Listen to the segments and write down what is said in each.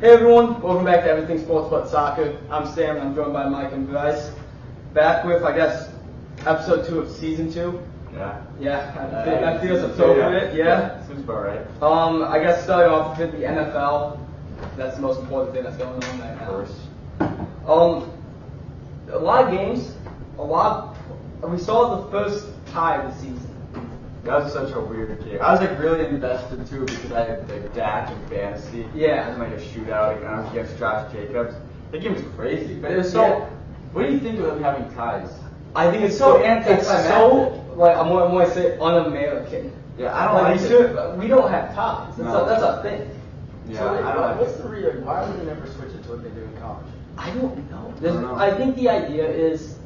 Hey everyone, welcome back to Everything Sports But Soccer. I'm Sam and I'm joined by Mike and Bryce. Back with, I guess, episode 2 of season 2. Yeah, I feel it's appropriate, yeah. Seems about right. I guess starting off with the NFL. That's the most important thing that's going on right now. Of course. A lot of games, we saw the first tie of the season. That was such a weird game. I was like really invested too because I had like Dak in fantasy. Yeah. And like a shootout and I was against Josh Jacobs. That game was crazy, but it was so. Yeah. What do you think of them having ties? I think it's so so anticlimactic. like I'm going to say un-American. Yeah, I don't like it. We don't have ties. That's our thing. Yeah, So I don't like what's it. the reason? Why would they never switch it to what they do in college? I don't know. don't know. I think the idea is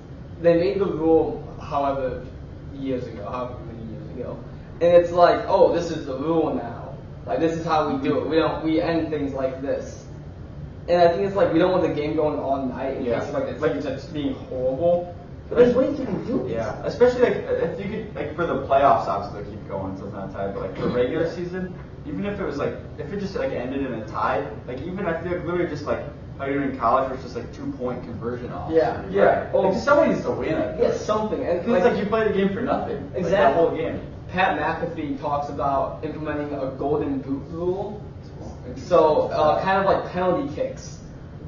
they made the rule however many years ago, and it's like, oh, this is the rule now. Like this is how we do it. We end things like this. And I think it's like we don't want the game going all night in case like you said, just being horrible. But there's ways you can do it. Yeah, especially like if you could like for the playoffs, obviously they keep going until it's not tied. But like for regular season, even if it was like if it just like ended in a tie, like even I feel like literally just like how you do in college, where it's just like 2-point conversion off. Yeah. Like just somebody needs to win it. Yeah, something. And It's like you play the game for nothing. Like, Exactly. that whole game. Pat McAfee talks about implementing a golden boot rule. So kind of like penalty kicks,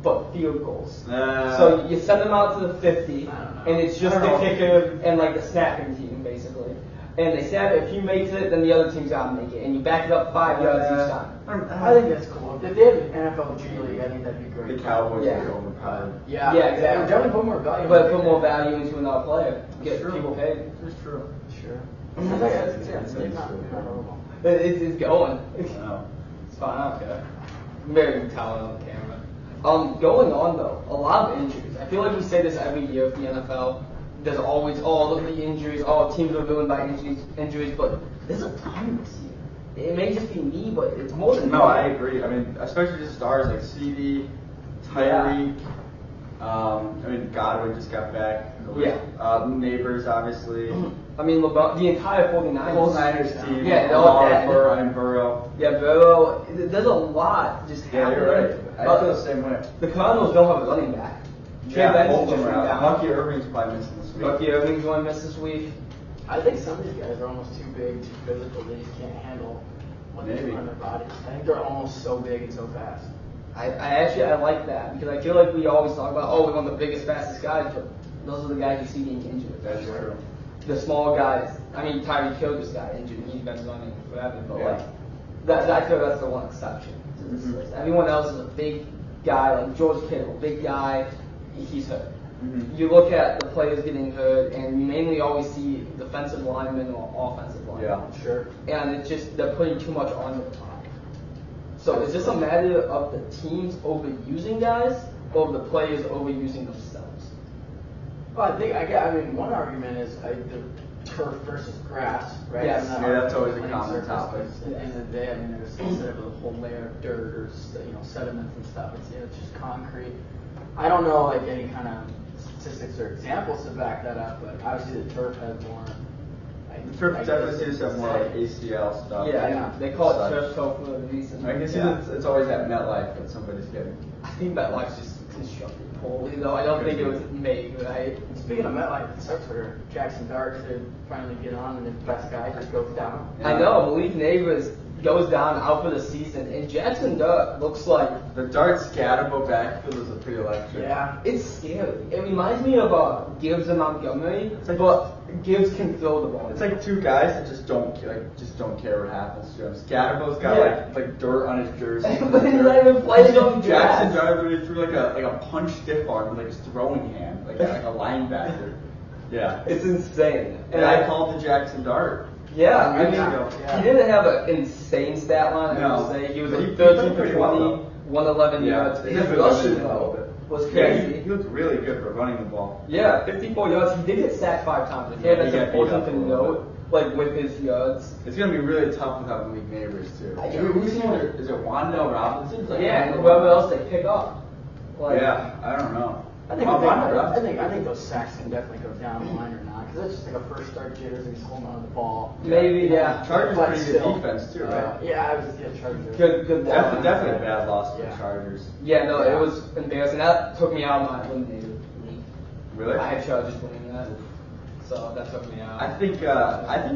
but field goals. So you send them out to the 50, and it's just the kicker and like the snapping team basically. And they snap it. If he makes it, then the other team's got to make it, and you back it up 5 yards each time. I think that's cool. If they have NFL G League, I think that'd be great. The Cowboys Yeah. are overpowered. Yeah, exactly. Definitely put more value. But put more value into another player, get True. people paid. It's true. Sure. It's Not true. horrible. It's going. Wow. It's fine. I don't care. Very good talent on the camera. Going on though, a lot of injuries. I feel like we say this every year with the NFL. There's always all of the injuries. All teams are ruined by injuries, but there's a ton this year. It may just be me, but it's more than No, I agree. I mean, especially just stars like CD, Tyreek. I mean, Godwin just got back. Yeah. Neighbors, obviously. I mean, the entire 49ers. Whole Niners team. Yeah, they're all dead. Burrow. Yeah, Burrow. There's a lot just Yeah, happening. you're right. I feel the same way. The Cardinals don't have a running back. Yeah, Trey both Benson of them just are went out. down. Bucky Irving's probably missing this week. Bucky Irving's going to miss this week. I think some of these guys are almost too big, too physical. They just can't handle what they do on their bodies. I think they're almost so big and so fast. I like that because I feel like we always talk about, we want the biggest, fastest guys, but those are the guys you see getting injured. That's true. The small guys. I mean, Tyreek Hill just got injured and he's been running forever, but Yeah. I feel that's the one exception to this list. Everyone else is a big guy, like George Kittle, big guy, he's hurt. Mm-hmm. You look at the players getting hurt, and you mainly always see defensive linemen or offensive linemen. Yeah. Sure. And it's just, they're putting too much on the top. So is this a matter of the teams overusing guys, or the players overusing themselves? Well, I mean, one argument is the turf versus grass, right? Yes. And Yeah, that's always a playing common surface, topic. At the end of the day, I mean, there's instead of a whole layer of dirt or sediments and stuff, it's just concrete. I don't know like any kind of statistics or examples to back that up, but obviously the turf has more. The turf definitely seems to have more like ACL stuff. Yeah, they call it Such. turf toe for a reason. I can see that it's always that MetLife that somebody's getting. I think MetLife's just constructed poorly, though. I don't think it was made right. Speaking of MetLife, it sucks for Jackson Dart to finally get on, and the best guy just goes down. I know, Malik Neighbors goes down out for the season, and Jackson Dart looks like The Dart Scatterbo backfield is a pretty electric. Yeah. it's scary. It reminds me of Gibbs and Montgomery, like- but Gibbs can throw the ball. It's like two guys that just don't care what happens to him. Scatterbo's got like dirt on his jersey. But he's not even playing on Jackson grass. Dart literally threw like a punch stiff arm with like his throwing hand, like a linebacker. Yeah. It's insane. And I called the Jackson Dart. Yeah, I mean, Yeah. he didn't have an insane stat line, I No. would say. He was He like played 13 for pretty 20, well, though. 111 Yeah. yards. He His was rushing, running a little though, bit. was Yeah, crazy. he looked really good for running the ball. Yeah, 54 yards. He did get sacked 5 times. Yeah, That's he got beat important up to a little note, like with his yards. It's gonna be really tough without Malik Neighbors too. Who's is it Wando Robinson? Yeah, and whoever else they pick up. Like, Yeah, I don't know. I think those sacks can definitely go down the line or not. because it's just like a first start jitters and he's holding on to the ball. Maybe, yeah. Chargers But pretty good still, defense too, right? Yeah, I was Chargers. Good. Definitely a bad loss for Yeah. the Chargers. Yeah, no, it was embarrassing. That took me out of my eliminated league. Really? I had Chargers winning that, so that took me out. I think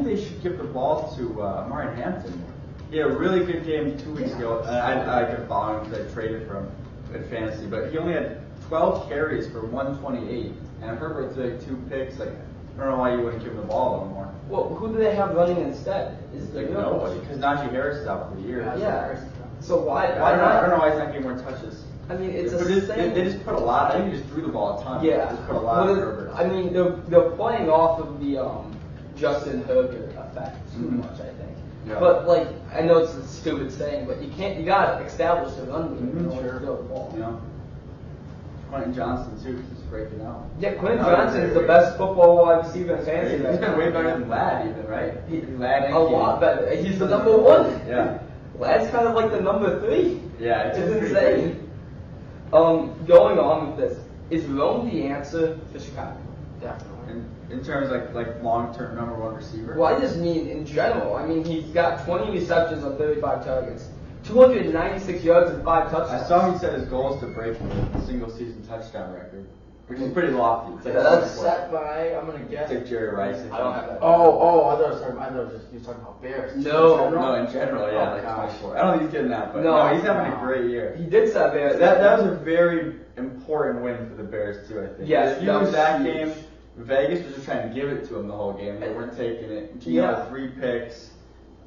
they should give the ball to Martin Hampton. He had a really good game 2 weeks ago. I could follow him because I traded for him in fantasy, but he only had 12 carries for 128, and Herbert threw like 2 picks. Like, I don't know why you wouldn't give him the ball a little more. Well, who do they have running instead? Is Like nobody, because Najee Harris is out for the year. Yeah. So why I don't not? know why he's not getting more touches. I mean, it's But they just put a lot. I think they just threw the ball a ton. Yeah. They just put a lot of Well, Herbert. I mean, they're playing off of the Justin Herbert effect too much, I think. Yeah. But like, I know it's a stupid saying, but you gotta establish the run game in order to throw the ball. You know, Quentin Johnson too keeps breaking out. Yeah, Quentin Johnson is the best football wide receiver in fantasy. He's been way better than Ladd, even, right? Ladd and A lot better. He's the number one. Yeah. Ladd's kind of like the number 3. Yeah, It's pretty insane. Going on with this, is Rome the answer for Chicago? Definitely. In terms of like long-term number 1 receiver. Well, I just mean in general. I mean, he's got 20 receptions on 35 targets, 296 yards and 5 touchdowns. I saw he said his goal is to break the single-season touchdown record, which is pretty lofty. It's like That's set by, I'm gonna guess. It's like Jerry Rice. I don't have that. Oh, I thought you were talking about Bears. No. No, in general, yeah, Oh, like gosh. 24. I don't think he's getting that, but No. no, he's having a great year. He did say that. That was a very important win for the Bears too, I think. Yes, if you that lose was that huge. game, Vegas was just trying to give it to them the whole game. They weren't taking it. Gino Yeah. had 3 picks.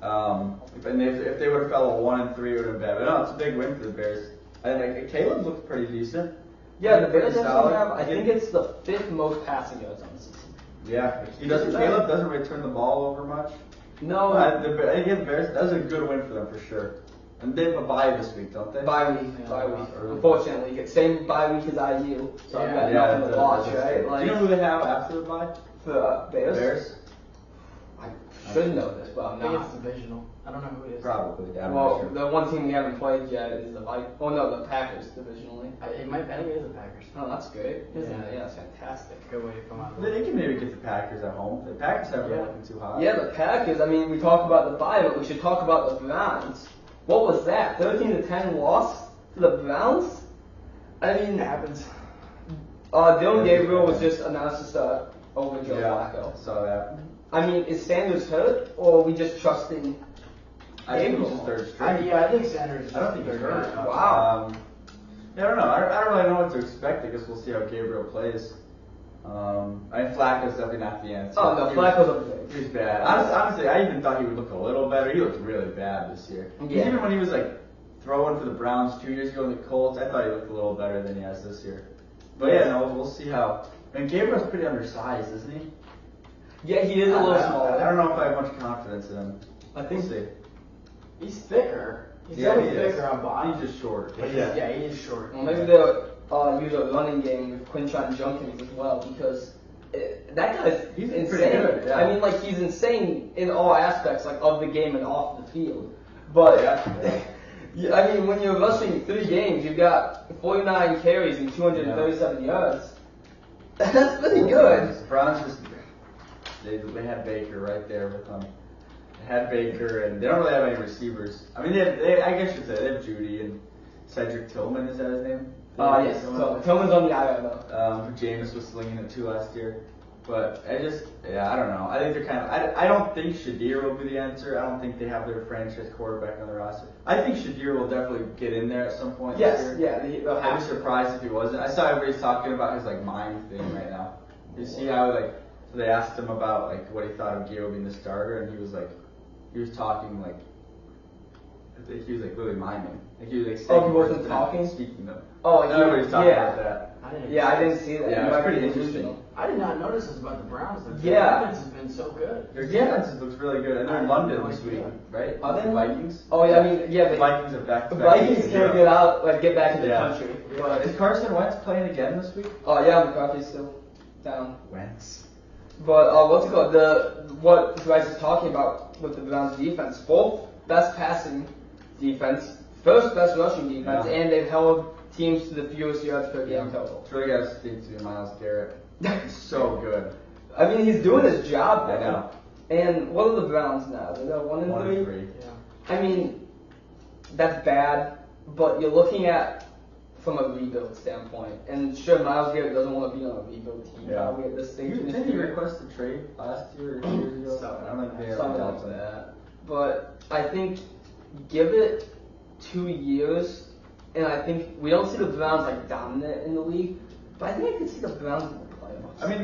If they would have fell a 1-3, it would have been bad. But no, it's a big win for the Bears. And like Caleb looked pretty decent. Yeah, the Bears Pretty actually solid. have, I think it's the 5th most passing yards on the season. Yeah, Isn't that- Caleb doesn't really turn the ball over much. No, The Bears, that was a good win for them for sure. And they have a bye this week, don't they? bye week. Unfortunately, same bye week as IU, so I've got Yeah, nothing to watch, right? Do you know who they have after the bye? For Bears? Bears? I should know this, but I'm I think not. it's divisional. I don't know who it is. Probably. Yeah, I'm Well, not sure. the one team we haven't played yet is the the Packers divisionally. I think it is the Packers. Oh, that's great. Yeah. Yeah, that's fantastic. Good way to come out. They can maybe get the Packers at home. The Packers haven't been Yeah. looking too hot. Yeah, the Packers. I mean, we talk about the bye, but we should talk about the Browns. What was that? 13-10 loss to the Browns? I mean, It happens. Dylan Gabriel was just announced to start over Joe Yeah, Flacco. saw that. I mean, is Sanders hurt, or are we just trusting I think Gabriel? he's third string. I think Sanders. I don't think he's hurt. Wow. Yeah, I don't know. I don't really know what to expect. I guess we'll see how Gabriel plays. I mean, Flacco's definitely not the answer. Oh, no, He Flacco's was- a He was bad. Honestly, I even thought he would look a little better. He looked really bad this year. 'Cause Yeah. Even when he was like throwing for the Browns 2 years ago in the Colts, I thought he looked a little better than he has this year. But yeah, no, we'll see how. I mean, Gabriel's pretty undersized, isn't he? Yeah, he is a little smaller. I don't know if I have much confidence in him. I think We'll see. He's thicker. He's Yeah, definitely he is. thicker on body. He's just short. But yeah, he is short. Well, maybe they'll use a running game with Quinton Junkins as well, because that guy's He's insane. pretty good, yeah. I mean, like, he's insane in all aspects, like, of the game and off the field. But, yeah, I mean, when you're rushing 3 games, you've got 49 carries and 237 yards. That's pretty good. The Browns just they had Baker right there with them. They had Baker, and they don't really have any receivers. I mean, I guess you could say they have Judy and Cedric Tillman. Is that his name? Yes, so Tillman's on the IR, though. Who Jameis was slinging it to last year. But I don't know. I think they're kind of. I don't think Shadir will be the answer. I don't think they have their franchise quarterback on the roster. I think Shadir will definitely get in there at some point. Yes, this year. yeah. They'll I'd have be to. surprised if he wasn't. I saw everybody's talking about his like mind thing right now. You see how like so they asked him about like what he thought of Gio being the starter, and he was talking like I think he was like really miming. Like he was like Oh, he saying wasn't words, talking? speaking them. Oh, Everybody's talking yeah. about that. I didn't see that. Yeah, You it's might pretty be interesting. delusional. I did not notice this about the Browns. Their Yeah. defense has been so good. Their Yeah. defense looks really good, and they're in London this week, right? Are they the in Vikings? Oh, yeah, I mean, yeah, The Vikings are back. the Vikings can't get out, like, get back in the Yeah. country. Is Carson Wentz playing again this week? Oh, yeah, McCarthy's still down. Wentz. But what's it called? What you guys is talking about with the Browns defense, 4th best passing defense, 1st best rushing defense, Yeah. and they've held teams to the fewest yards per game total. It's really got to stick to Myles Garrett. He's so good. I mean, he's doing his job. I know. And what are the Browns now? They're 1-3. Yeah. I mean, that's bad, but you're looking at from a rebuild standpoint. And sure, Myles Garrett doesn't want to be on a rebuild team probably at this stage. Didn't he request a trade last year or 2 years ago? I don't think they ever Something dealt like with that. But I think give it 2 years, and I think we don't see the Browns like dominant in the league, but I think I could see the Browns in the playoffs. I mean,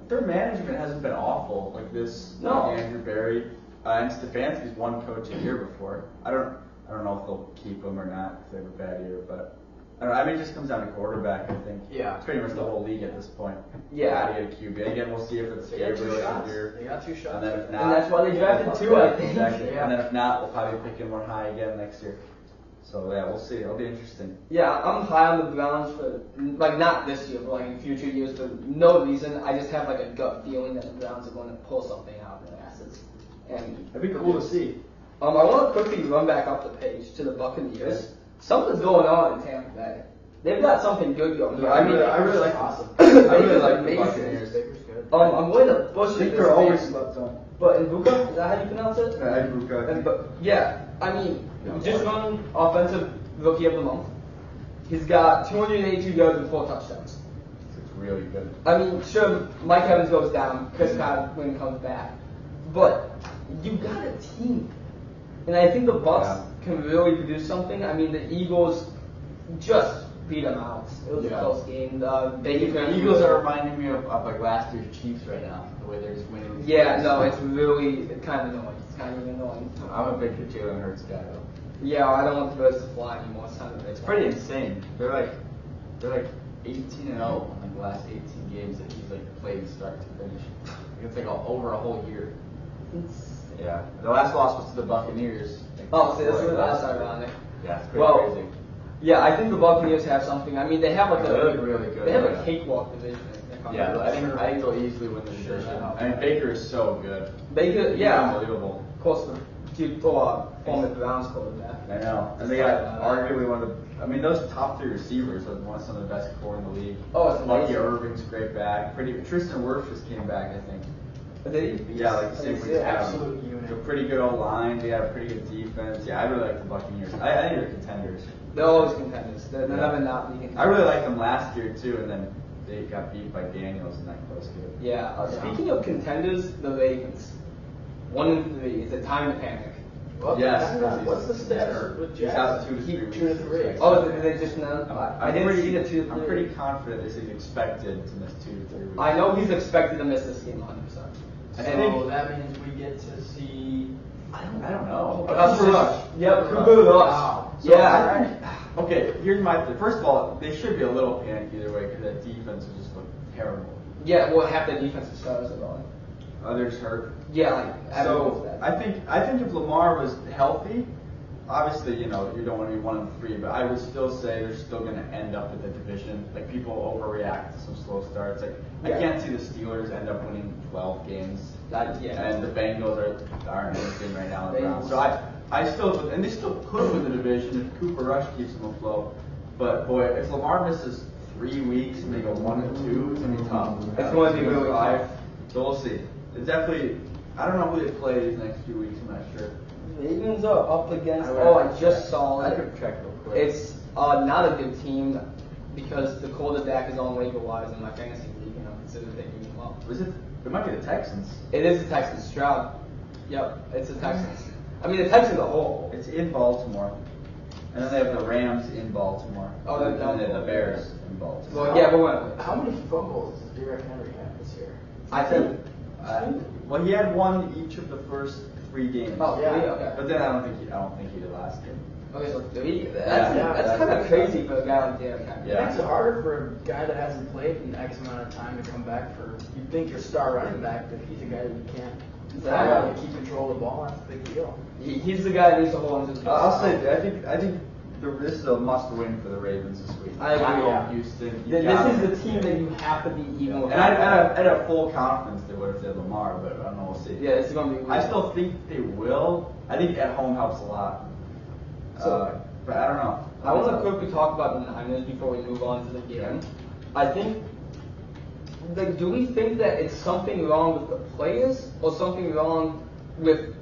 their management hasn't been awful like this. No. Andrew Berry and Stefanski's won coach a year before. I don't know if they'll keep him or not because they have a bad year, but I don't know. I mean, it just comes down to quarterback. I think. Yeah. It's pretty much the whole league at this point. Yeah. Got to get a QB. Again, we'll see if it's They got 2 Gabriel shots. year. They got 2 shots. And then if not, And that's why they drafted 2, I think. Exactly. Yeah. And then if not, we'll probably pick him more high again next year. So yeah, we'll see. It'll be interesting. Yeah, I'm high on the Browns for, like, not this year, but like in future years for no reason. I just have like a gut feeling that the Browns are going to pull something out of their asses. And It'd be cool to see. I want to quickly run back up the page to the Buccaneers. Yeah. Something's going on in Tampa Bay. They've got something good going. Yeah, I mean, I really like awesome. I really Baker's like the amazing. Buccaneers. Baker's good. I'm going to push it. Victor always slept on. But Ibuka, is that how you pronounce it? Ibuka. Yeah, I mean, just won offensive rookie of the month. He's got 282 yards and 4 touchdowns. It's really good. I mean, sure, Mike Evans goes down, Chris Godwin comes back, but you got a team, and I think the Bucs can really produce something. I mean, the Eagles just beat them out. It was a close game. The Eagles are reminding me of like last year's Chiefs right now, the way they're just winning. Yeah, no, it's really kind of annoying. It's kind of annoying. I'm a big Jalen Hurts guy though. Yeah, I don't want the birds to fly anymore. It's time to It's pretty insane. They're like 18-0 in like the last 18 games that he's like played start to finish. It's like over a whole year. Yeah. The last loss was to the Buccaneers. Oh, see, that's ironic. Yeah, it's pretty crazy. Yeah, I think the Buccaneers have something. I mean, they have like They're really good. They have a cakewalk division. Yeah, I think they'll easily win the division. I mean, Baker is so good. Baker, He's yeah, unbelievable. of course, former Browns quarterback. I know. And they got arguably one of the, I mean, those top 3 receivers are one of some of the best core in the league. Oh, it's Lucky amazing. Irving's great back. Tristan Wirfs just came back, I think. Did he? Yeah, like same with Absolute unit. A pretty good O-line. They have a pretty good defense. Yeah, I really like the Buccaneers. I think they're contenders. They're always contenders. They're never not being contenders. I really liked them last year too, and then they got beat by Daniels in that close game. Yeah. Speaking of contenders, the Ravens, 1-3. Is it time to panic? Well, Yes. what's the status with He's out Jackson? 2 to 3 weeks. 2 to 3. Oh, did they just know? I didn't see the 2 to 3. I'm pretty confident this is expected to miss 2 to 3 weeks. I know he's expected to miss this game 100%. I So think- that means we get to see. I don't know. Cooper Rush. Yep, Cooper Cooper Rush. Wow. So Yeah. Okay, here's my thing. First of all, they should be a little panicked either way because that defense was just terrible. Yeah, well, half the defensive starters are gone. Others hurt. Yeah, like everyone's So dead. I think if Lamar was healthy, obviously you don't want to be 1-3, but I would still say they're still going to end up in the division. Like people overreact to some slow starts. Like I can't see the Steelers end up winning 12 games. And the Bengals aren't anything right now in the Browns. So I still, and they still could win the division if Cooper Rush keeps them afloat. But boy, if Lamar misses 3 weeks and they go 1-2, it's gonna be tough. It's going to be really tough. So we'll see. It's definitely. I don't know who they play these next few weeks. I'm not sure. Ravens are up against. I just saw I it. could check real quick. It's not a good team because the quarterback is on waiver wise in my fantasy league, and I'm considering taking him up. Was it? It might be the Texans. It is the Texans. Stroud. Yep, it's the Texans. I mean, the Texans are whole. It's in Baltimore, and then they have the Rams in Baltimore. Oh, and then they have the Bears in Baltimore. Well, yeah, but when? How many fumbles does Derrick Henry have this year? I think. Well, he had one each of the first 3 games. Oh, Yeah. 3? Okay. But then I don't think he did last game. Okay, so 3. Yeah, That's kind of crazy for a guy like Derrick Henry. Yeah. It makes it harder for a guy that hasn't played in X amount of time to come back for. You'd think your star running back, but he's a guy that can't. Exactly. Keep control of the ball. That's a big deal. He's the guy that needs to hold onto the I'll say I think this is a must-win for the Ravens this week. I agree. Yeah. Houston. you This got is them. the team that you have to be even with. And I'd have full confidence they would if they had Lamar, but I don't know. We'll see. Yeah, it's going to be. I still think they will. I think at home helps a lot. But I don't know. I want to quickly talk about the Niners before we move on to the game. I think like, do we think that it's something wrong with the players or something wrong with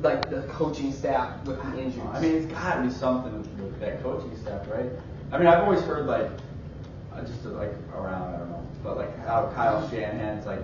like the coaching staff with the injuries? I mean, it's got to be something with that coaching staff, right? I mean, I've always heard like just like around, I don't know, but like how Kyle Shanahan's like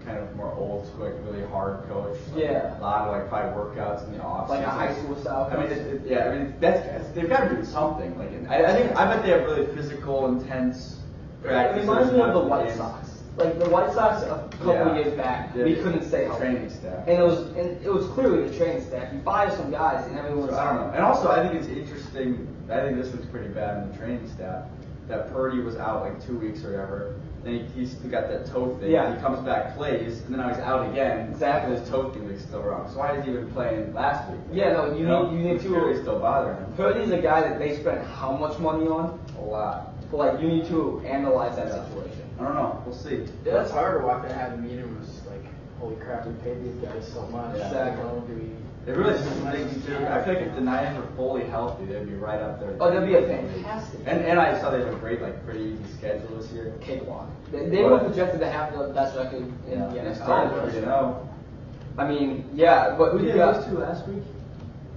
kind of more old school, like really hard coach. Like, Yeah. A lot of like probably workouts in the off Like a season. high school style. I mean, yeah. I mean, that's they've got to do something. Like, I bet they have really physical, intense It practices. reminds me of the after White games. Sox. Like the White Sox a couple years back, we couldn't stay healthy. Training staff. And it was clearly the training staff. You fire some guys and everyone's. So, I don't know. And also, I think it's interesting. I think this was pretty bad in the training staff. That Purdy was out like 2 weeks or whatever. Then he's got that toe thing. Yeah. He comes back, plays, and then now he's out again. Exactly. His toe thing is still wrong. So why is he even playing last week? Yeah, no, you need it's to. really still bothering him. Purdy's a guy that they spent how much money on? A lot. But like, you need to analyze that situation. I don't know. We'll see. Yeah, it's hard to walk in and have a meeting and was like, holy crap, we paid these guys so much. Yeah. Exactly. You know, do we? It really stinks too. I feel like if the Niners were fully healthy, they'd be right up there. Oh, that'd be a fantastic. And I saw they have a great, like, pretty easy schedule this year. Cakewalk. They were projected to have the best record in the NFL. You know. I mean, yeah, but Who did got those two last week?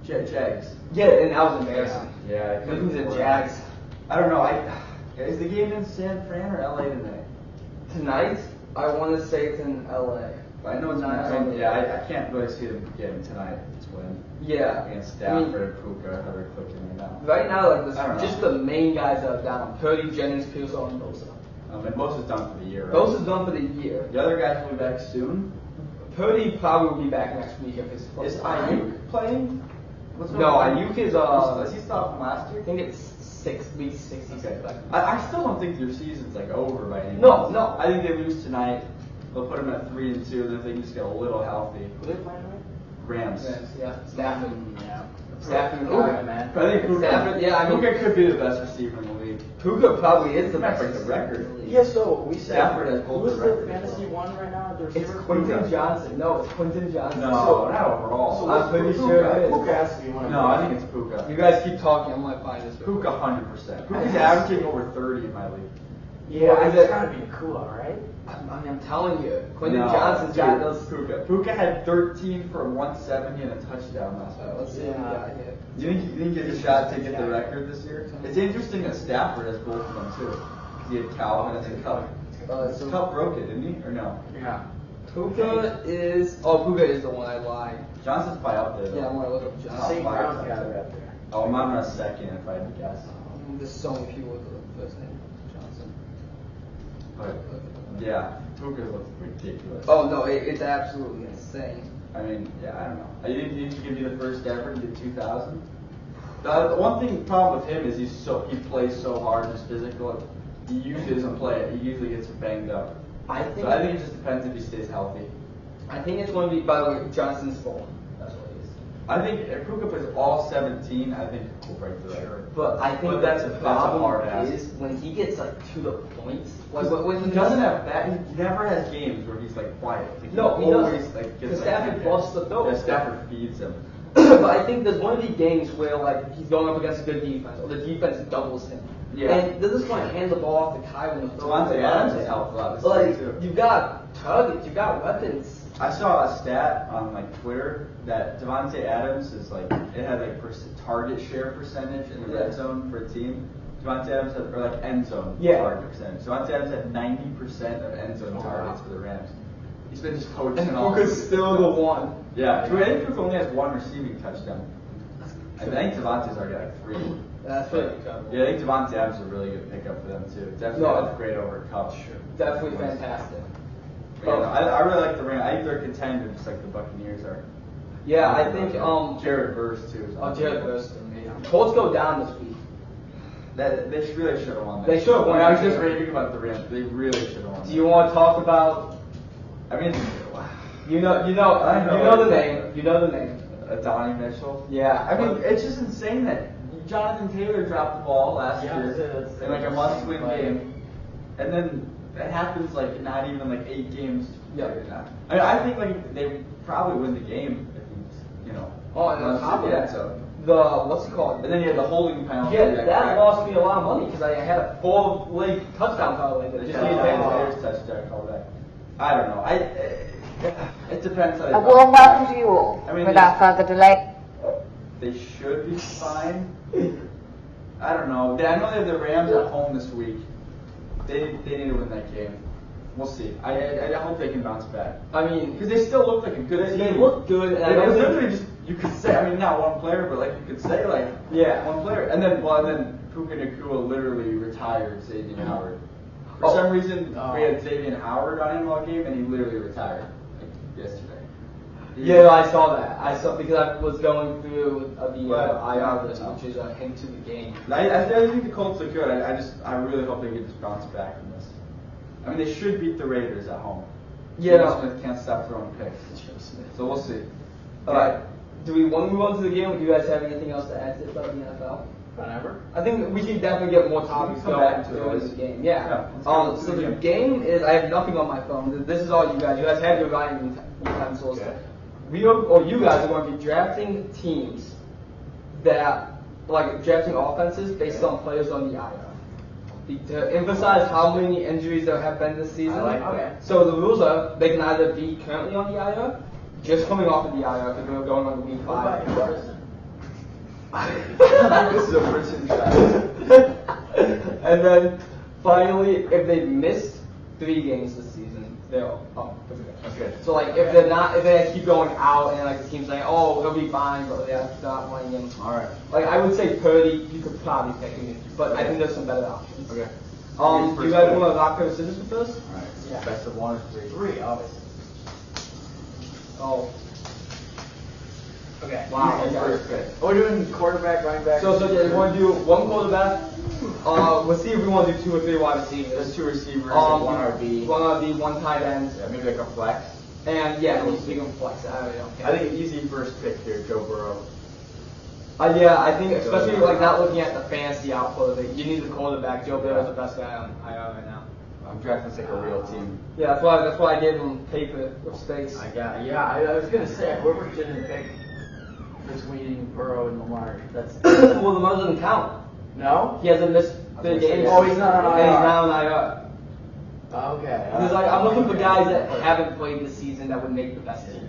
Jags. Yeah, and that was embarrassing. Yeah. Look who's the Jags I don't know. Is the game in San Fran or LA tonight? tonight. I want to say it's in LA. I know it's Not not. LA. Yeah, I can't really see them getting tonight. It's win Yeah. against I mean, Stafford and Puka. How they're clicking right now. right now, like I don't know. just the main guys that are down: Purdy, Jennings, Pearsall, and Bosa. And most is done for the year. Right? Bosa's done for the year. The other guys will be back soon. Purdy probably will be back next week if it's. Is Ayuk playing? What's No, going on? Ayuk is Is he still from last year? I think it's 6 weeks, 66. Okay. I still don't think their season's like over by any means. No. I think they lose tonight. They'll put them at 3-2. Then they can just get a little healthy. Who they playing with? Rams. Yeah, Stafford. Yeah. Stafford. Puka, man. I think Puka. Stafford, yeah, I mean- Puka could be the best receiver in the league. Puka probably is the Might best break the receiver record. in the league. Yeah, so we said, Stafford has both who's the the records. fantasy one right now? The It's receiver? Quentin Johnson. No, it's Quentin Johnson. No, So- not overall. So I'm pretty sure it is. Puka has to be one of No, them. I think it's Puka. You guys keep talking. I'm gonna find this. Puka 100%. Puka's averaging over 30 in my league. Yeah, What is it's it? gotta be Nakua, right? I'm telling you, Quentin No, Johnson's got dude, those. Puka had 13 for 170 and a touchdown last week. Let's see what we got here. You think he has a shot to get the record this year? It's interesting that Stafford has both of them too. 'Cause he had Calvin and then Cup. So Cup broke it, didn't he? Or no? Yeah. Puka is. Oh, Puka is the one I lied. Johnson's probably up there though. Yeah, I want to look up Johnson. St. Brown's got it up there. Oh, I'm not a second if I had to guess. There's so many people with the first name Johnson. But yeah, Puka looks ridiculous. Oh no, it's absolutely insane. I mean, yeah, I don't know. You think he could be the first ever to get 2,000? The one problem with him is he plays so hard, just physical. He usually doesn't play it. He usually gets banged up. I think it just depends if he stays healthy. I think it's going to be, by the way, Johnson's phone. That's what it is. I think if Puka plays all 17, I think he'll break the record. But I think But that's that's the a problem hard ask. is when he gets like to the points. Like when He doesn't have that. He never has games where he's like quiet. Like, No, he always doesn't. like Because gets Stafford like, busts the throw. Yeah, Stafford feeds him. But I think there's going to be games where like he's going up against a good defense, or the defense doubles him. Yeah. And they're just going to hand the ball off to Kai when the throw. Devontae Adams has helped a lot this Like season, too. you got targets, you got weapons. I saw a stat on like Twitter that Devontae Adams is like it had like target share percentage in the red zone for a team. Devontae Adams had, or like end zone target percentage. Devontae Adams had 90% of end zone targets for the Rams. He's been just coaching And all. Puka's still the one. Yeah, I think Puka only has one receiving touchdown. I think Devontae's already got like 3. That's really incredible. Yeah, I think Devontae Adams is a really good pickup for them too. Definitely No. that's great over Cup. Sure. Definitely fantastic. Yeah, I really like the Rams. I think they're contenders just like the Buccaneers are. Yeah, I think Jared Verse too. is Oh, Jared unbelievable. Verse. Colts go down this week. That they really should have won. That. They should have won. I was just raving about the Rams. They really should have won. Do you want to talk about? I mean, You know the name. You know the name. Donnie Mitchell. Yeah. I mean, it's just insane that Jonathan Taylor dropped the ball last Yeah, year that's in like a must-win play. game, and then that happens like not even like 8 games. Yeah. I mean, I think like they probably win the game if he's, Oh, and on top of that, what's it called? And then you had the holding penalty. Yeah, that lost me a lot of money because I had a 4-leg touchdown penalty. That just needed Bears touchdown call back. I don't know. It depends how they A warm welcome to you all. I mean, Without further delay. They should be fine. I don't know. I know they have the Rams at home this week. They need to win that game. We'll see. I hope they can bounce back. I mean, Because they still look like a good team. they look good, and I They don't think literally just, you could say, I mean, not one player, but like you could say like one player. And then Puka Nacua literally retired Xavier Howard. For some reason, we had Xavier Howard on him all game, and he literally retired like yesterday. Yeah, I saw that. I saw because I was going through the IR list, which is a hint to the game. I think the Colts are good. I really hope they can just bounce back from this. I mean, they should beat the Raiders at home. Yeah. Geno Smith can't stop throwing picks. So we'll see. All right. Do we want to move on to the game, or do you guys have anything else to add about the NFL? Whatever. I think we can definitely get more topics Come going back to during it. the game. Yeah. let's go to So the the game. game is. I have nothing on my phone. This is all you guys. You guys have your writing utensils. Okay. You guys are going to be drafting teams that, like, drafting offenses based on players on the IR. To emphasize how many injuries there have been this season. I like that. Okay. So the rules are they can either be currently on the IR, just coming off of the IR because we're going on to week What 5. about Harrison? This is a person draft. And then finally, if they missed 3 games this season, they're up for the game. Okay. So like if they keep going out and like the team's saying, oh, he'll be fine, but they're not playing him. All right. Like I would say Purdy, you could probably pick him, but I think there's some better options. Okay. Do you guys want to rock paper scissors with us? All right. Yeah. Best of 1 or 3. 3, obviously. Oh. Okay. Wow. Okay. Okay. First pick. Are we doing quarterback, running back? So yeah, you want to do 1 quarterback? We'll see if we want to do 2 or 3 wide receivers. There's 2 receivers, 1 RB. 1 RB, 1 tight end, Yeah, maybe like a flex. and yeah, we can flex it. I really don't care. I think easy first pick here, Joe Burrow. Yeah, I think especially like not looking at the fantasy output of it, you need the quarterback. Joe Burrow is the best guy on IR right now. I'm drafting like a real team. Yeah, that's why I gave him paper with space. I was gonna say whoever didn't pick between Burrow and Lamar. That's Well, the Mother doesn't count. no. He hasn't missed the gonna say, games. oh, he's not on And he's IR. not on IR. Okay. Because like I'm looking for guys that haven't played this season that would make the best team.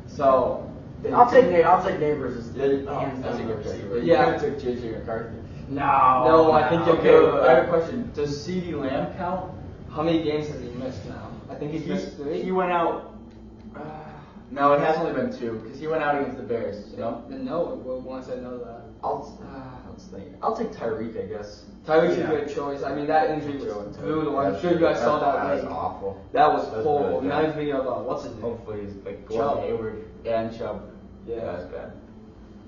So I'll take Neighbors as That's a good receiver. Yeah. You could have took JJ McCarthy. No, I think you're Okay, good. I have a question. Does CeeDee Lamb count? How many games has he missed now? I think he's missed 3. He went out. No, it has only been 2 because he went out against the Bears. You know. No, once I know that. I'll take Tyreek, I guess. Tyreek's a good choice. I mean, that injury was brutal. I'm sure you guys saw that. That was Like, awful. that was That's horrible. really bad. Reminds me of what's his name? Hopefully he's like Chubb. Gordon Hayward and Chubb. Yeah. That was bad.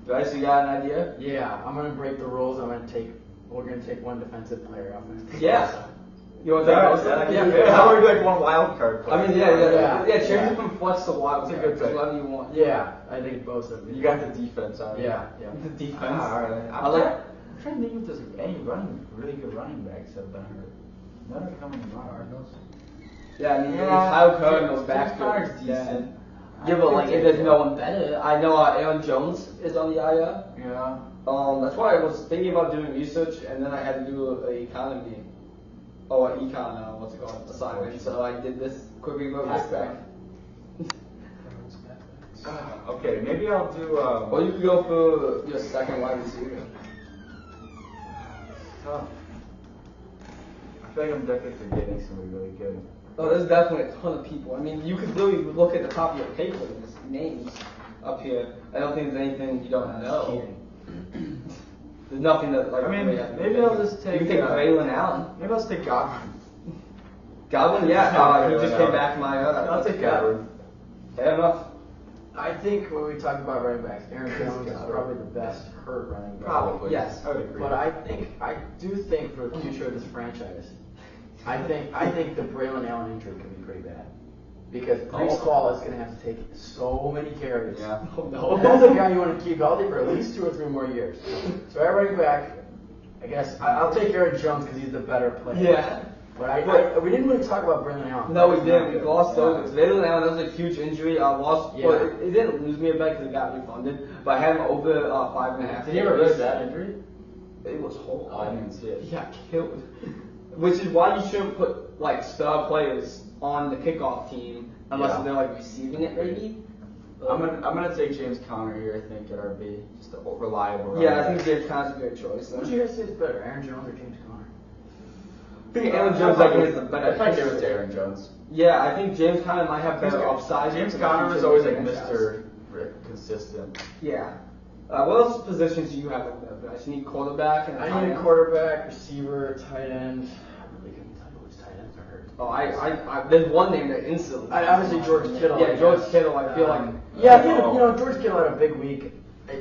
Bryce, you got an idea? Yeah, I'm gonna break the rules. We're gonna take 1 defensive player off my Yeah. You want to take those? Yeah. How are we like 1 wild card player? I mean, yeah. Change Yeah. it from flex to wild. It's a good pick. Whatever you want. Yeah, I think both of them. You got the defense on it. Yeah. The defense. All right. I'm trying to think if there's any really good running backs that have been hurt. None are coming to mind. Yeah, I mean, Yeah. Kyle Connor's James back Conner's good. decent. Yeah, but like, if there's no one better, I know Aaron Jones is on the IR. Yeah. That's why I was thinking about doing research, and then I had to do an economy, what's it called, assignment. So I did this quickly real quick. Okay, maybe I'll do. Or you could go for your second wide receiver. Tough. I feel like I'm definitely forgetting somebody really good. Oh, there's definitely a ton of people. I mean, you could literally look at the top of your paper and there's names up here. I don't think there's anything you don't know. There's nothing that like. I mean, really has to be maybe I'll taken. just take, You can take Braylon Allen. Maybe I'll just take Godwin. Godwin, yeah. He Braylon just Allen. came back from IR. I'll take Godwin. Fair enough. I think when we talk about running backs, Aaron Jones is probably the best hurt running back. Probably. Yes. I would agree. But I do think for the future of this franchise, I think the Braylon Allen injury could be pretty bad. Because Brees Hall is going to have to take so many carries. Yeah. Oh, no. That's a guy you want to keep healthy for at least 2 or 3 more years. So at running back, I guess I'll take Aaron Jones because he's the better player. Yeah. But we didn't really talk about Brendan Allen. No, we didn't. We lost those. Brendan Allen, that was a huge injury. I lost, Yeah. but it didn't lose me a bet because it got refunded. But I had him over 5.5. Did he have a really bad injury? It was horrible. Oh, I didn't even see it. He got killed. Which is why you shouldn't put like star players on the kickoff team unless they're like receiving it maybe. I'm gonna take James Conner here. I think at RB, just a reliable. Yeah, I think James Conner's a great choice. What would you guys say is better, Aaron Jones or James Conner? I think Aaron Jones is the I better. might give it to Aaron Jones. Yeah, I think James Conner might have better upside. James for the Conner was future always like franchise. Mr. Consistent. Yeah. What else positions do you have over there? I just need quarterback and I need a quarterback, receiver, tight end. I really couldn't tell you which tight ends are hurt. Oh, I there's one name that instantly. Obviously George Kittle. Yeah, George Kittle. I feel like. Yeah, I think George Kittle had a big week.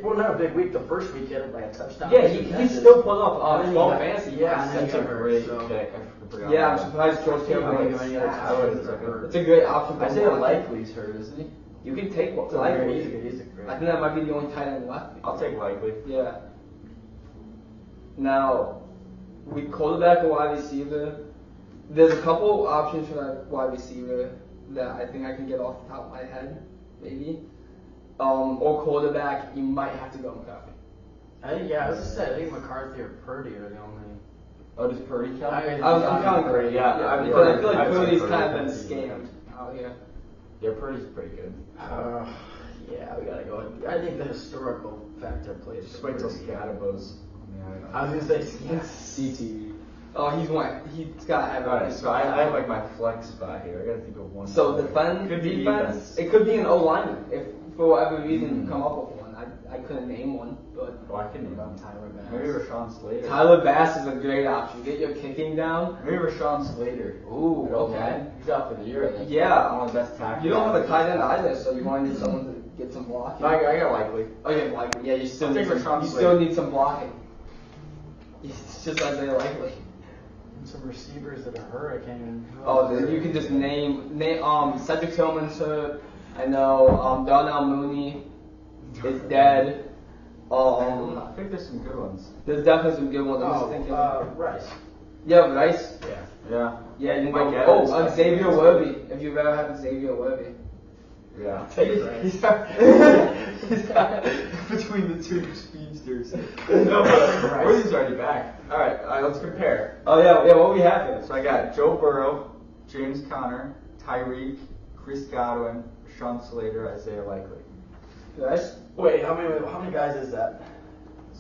Well, not a big week. The first week he had like a touchdown. Yeah, he still put up And then 12 he got- fantasy. yeah, and then he That's a got hurt, great so- pick. I forgot. Yeah, I'm surprised George Kittle. I don't think went. any other tight ends are hurt. It's a great option. for Isaiah one. Likely's hurt, isn't he? You can take what He's a Likely. great. I think that might be the only tight end left. I'll take Likely. Yeah. Now, we quarterback or wide receiver. There's a couple options for that wide receiver that I think I can get off the top of my head, maybe. Or quarterback, you might have to go McCaffrey. I think I was just saying. I think McCarthy or Purdy are the only. Oh, does Purdy count? I'm counting Purdy. Yeah, because I feel like I'd say Purdy's Purdy. kind of been scammed out here. Yeah, Purdy's pretty good. Yeah, we gotta go. I think the historical factor plays. Just wait till Scatterbo's. I was gonna say CTV. Oh, he's got everything. Alright, so I have like my flex spot here. I gotta think of one. So defense, Could be defense. It could be an O lineman if for whatever reason you come up with one. I couldn't name one, but Oh, I can name him. Tyler Bass. Maybe Rashawn Slater. Tyler Bass is a great option. Get your kicking down. Maybe Rashawn Slater. Ooh, okay. Man. He's out for the year, I think. Yeah. One of the best tackles. You don't have a tight end either, so you want to need someone to get some blocking. I got Likely. Oh yeah, Likely. Yeah, you still I'll need take some, Rashawn you Slater. still need some blocking. It's just Isaiah Likely. And some receivers that are hurt. I can't even. Oh, you can just name Cedric Tillman's hurt. I know Darnell Mooney is dead. I think there's some good ones. There's definitely some good ones. I'm just thinking. Rice. Yeah, Rice. Yeah. Yeah, you can Mike go. Evans. Oh, Xavier Worthy. If you've ever had Xavier Worthy. Yeah. He's got Between the two speedsters. No, but Worthy's already back. Alright, let's compare. Oh yeah. What we have here? So I got Joe Burrow, James Conner, Tyreek, Chris Godwin, Rashawn Slater, Isaiah Likely. Rice. Wait, how many guys is that?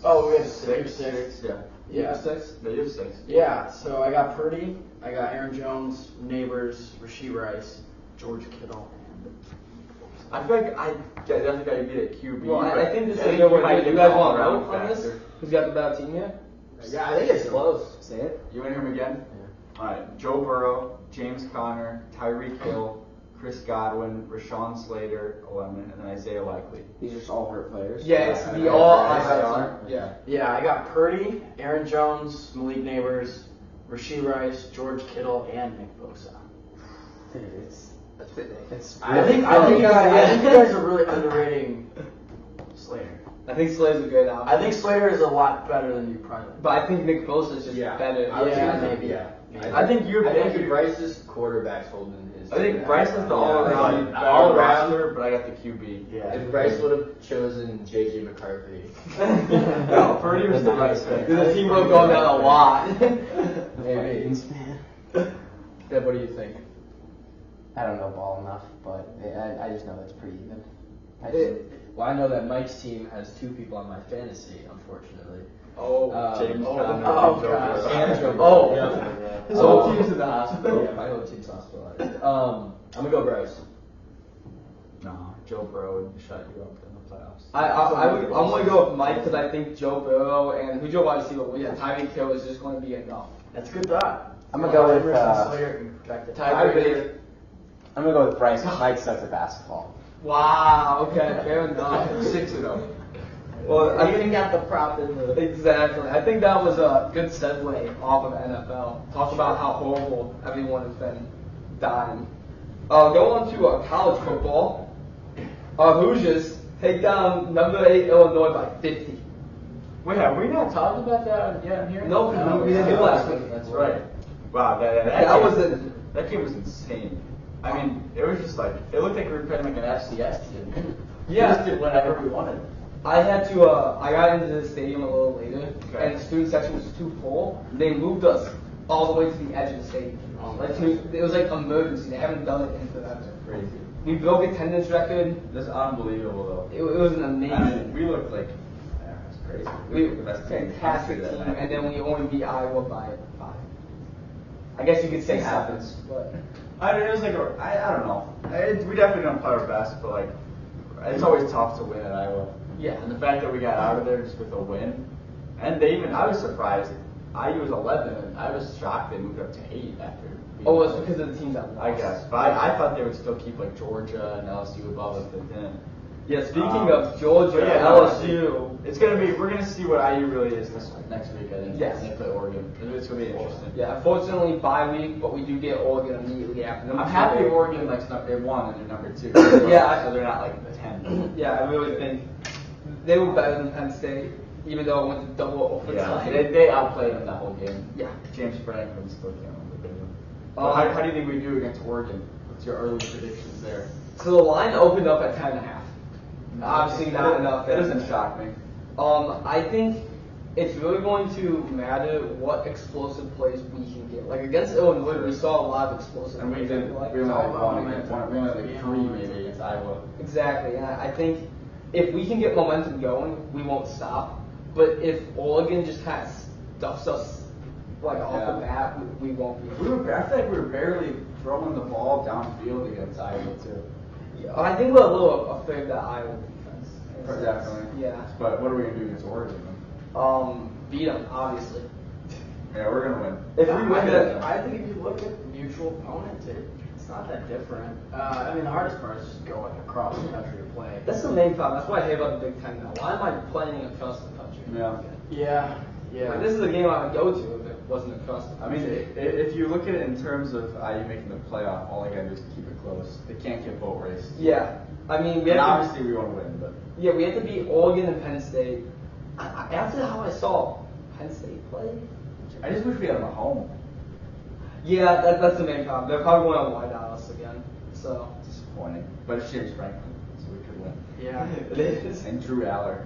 Oh, we have six. Yeah. Yeah. Six. No, you have 6. Yeah, so I got Purdy, I got Aaron Jones, Neighbors, Rasheed Rice, George Kittle, and I feel like I definitely got to beat at QB. Well, I think this I is a good you one. might You get guys the want to all-around vote on this? factor. Who's got the better team here? yeah, I think it's close. Say it. You want to hear him again? Yeah. Alright, Joe Burrow, James Conner, Tyreek Hill, Chris Godwin, Rashawn Slater, 11, and then Isaiah Likely. These are just all hurt players. Yeah, it's the all IR. Yeah. Yeah, I got Purdy, Aaron Jones, Malik Neighbors, Rasheed Rice, George Kittle, and Nick Bosa. Dude, it's I think you guys are really underrating Slater. I think Slater's a great option. I think Slater is a lot better than you probably think. But I think Nick Bosa is just better. Yeah, maybe. Yeah. I think you're. I think Bryce's quarterback's holding his. I think Bryce is the all-around Yeah. All-around. roster, but I got the QB. Yeah. If Bryce would have chosen JJ McCarthy. No, Purdy was the right pick. The team will go down a lot. Maybe. Deb, what do you think? I don't know ball enough, but I just know it's pretty even. Well, I know that Mike's team has 2 people on my fantasy, unfortunately. James Conner. oh, Joe gosh. Burrow. And Joe Oh. Burrow. Yeah. His whole team's in the hospital. Yeah, my whole team's hospitalized. I'm gonna go Bryce. No, Joe Burrow would shut you up in the playoffs. I'm going to go with Mike because I think Joe Burrow and who Joe wide receiver? Well, yeah, Tyreek Hill is just going to be enough. That's a good thought. I'm gonna go with Slater can protect it. Tyreek. I'm gonna go with Bryce. Mike sucks at basketball. Wow. Okay. Fair enough. 6-0. Well, I think got the prop in the. exactly. I think that was a good segue off of NFL. Talk about how horrible everyone has been dying. Go on to college football. Hoosiers take down number 8 Illinois by 50. Wait, have we not talked about that yet here? No, we didn't do last week. That's right. Wow, That game was insane. I mean, it was just like it looked like we were playing like an FCS team. Yeah. We just did whatever we wanted. I had to, I got into the stadium a little later, Okay. and the student section was too full. They moved us all the way to the edge of the stadium. It was like emergency. They haven't done it in forever. Crazy. We broke attendance record. That's unbelievable It was an amazing. though. I mean, we looked like it's crazy. We looked the best team in the fantastic country team, that night. and then we only beat Iowa by 5. I guess you could say It 7, happens. but I mean, it was like I don't know. We definitely don't play our best, but like it's always tough to win at Iowa. yeah. And the fact that we got out of there just with a win, and I was surprised. IU was 11, and I was shocked they moved up to 8 after. Oh, it's because of the teams that lost. I guess, but I thought they would still keep like Georgia and LSU above us, but then. Yeah. Speaking of Georgia, but yeah, LSU. We're gonna see what IU really is next week. I think. Yes. When they play Oregon. It's gonna be interesting. Yeah. Unfortunately, bye week, but we do get Oregon immediately after. I'm happy Oregon they won and they're number 2. Yeah. So they're not like 10. Yeah, I really think they were better than Penn State, even though it went to double Yeah, overtime. they outplayed them that whole game. Yeah. James Franklin still can't win the big one. Um, How do you think we do against Oregon? What's your early predictions there? So the line opened up at 10.5. Obviously not enough. That doesn't shock me. I think it's really going to matter what explosive plays we can get. Like against Illinois, we saw a lot of explosive And we plays. did. Like, We only all like about one against momentum. one. We only like 3 maybe against Iowa. Exactly, and I think if we can get momentum going, we won't stop. But if Oregon just kind of stuffs us like off the bat, we won't be. I feel like we were barely throwing the ball downfield against Iowa too. Yeah, I think we're a little afraid of that Iowa defense. Definitely. Yeah. But what are we gonna do against Oregon? Beat them, obviously. Yeah, we're gonna win. If we win that, I think if you look at mutual opponents, it's not that different. I mean, the hardest part is just going across the country to play. that's the main problem. That's what I hate about the Big Ten now. Why am I playing across the country? Yeah. Yeah, yeah. Like, this is a game I would go to if it wasn't across the I mean, country. if you look at it in terms of IU making the playoff, all they gotta do is keep it close. They can't get boat raced. Yeah. I mean, we And have to, obviously we want to win, but yeah, we have to beat Oregon and Penn State. After how I saw Penn State play, I just wish we had them at home. yeah, that's the main problem. They're probably going to wide out us again. So Disappointing. But it's James Franklin, so we could win. Yeah. it is. And Drew Aller.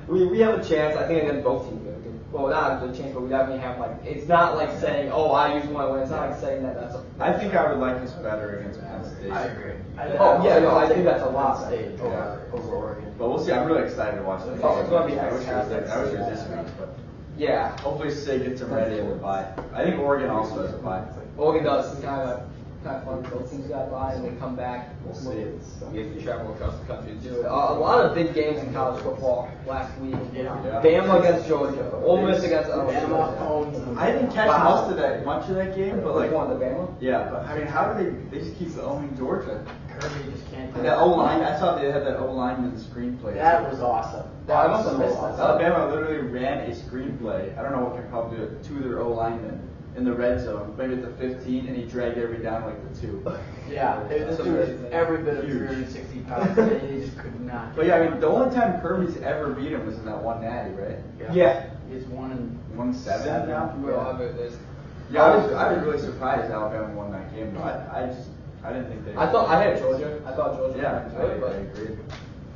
We have a chance. I think against both teams we have a good. Well, not a good chance, but we definitely have like. It's not like saying, "Oh, I usually want to win." It's not like saying that. That's a. I think I would like us better against Penn State. I agree. Oh, yeah, no, I think that's a lot. State Yeah. over Oregon. But we'll see. I'm really excited to watch that. Oh, it's gonna be I wish it was fantastic. I wish it was this week, but Yeah. hopefully Sig gets them ready in the bye. I think Oregon also has a bye. Oregon does. It's kind of fun. Both teams got by and they come back. We'll see. We have to travel across the country to do it. A lot of big games in college football last week. Yeah. Bama against Georgia. Ole Miss against LSU. Bama owns them. I didn't catch much of that game, but Like like one, the Bama. yeah, but I mean, how do they just keep owning Georgia? Kirby just can't do And that O line, I saw they had that O lineman screenplay. That was awesome. I must have missed awesome. that. Alabama literally ran a screenplay. I don't know what can probably do it to their O linemen in the red zone, maybe at the 15, and he dragged everybody down like the 2. Yeah, this dude is every bit of 360 pounds, and he just could not. But yeah, I mean, the only time Kirby's ever beat him was in that one natty, right? Yeah. He's 1-7 now. Well, there's. Yeah, I was really surprised Alabama won that game. But I didn't think they. I thought I had Georgia. I thought Georgia. Yeah, would, I but agreed.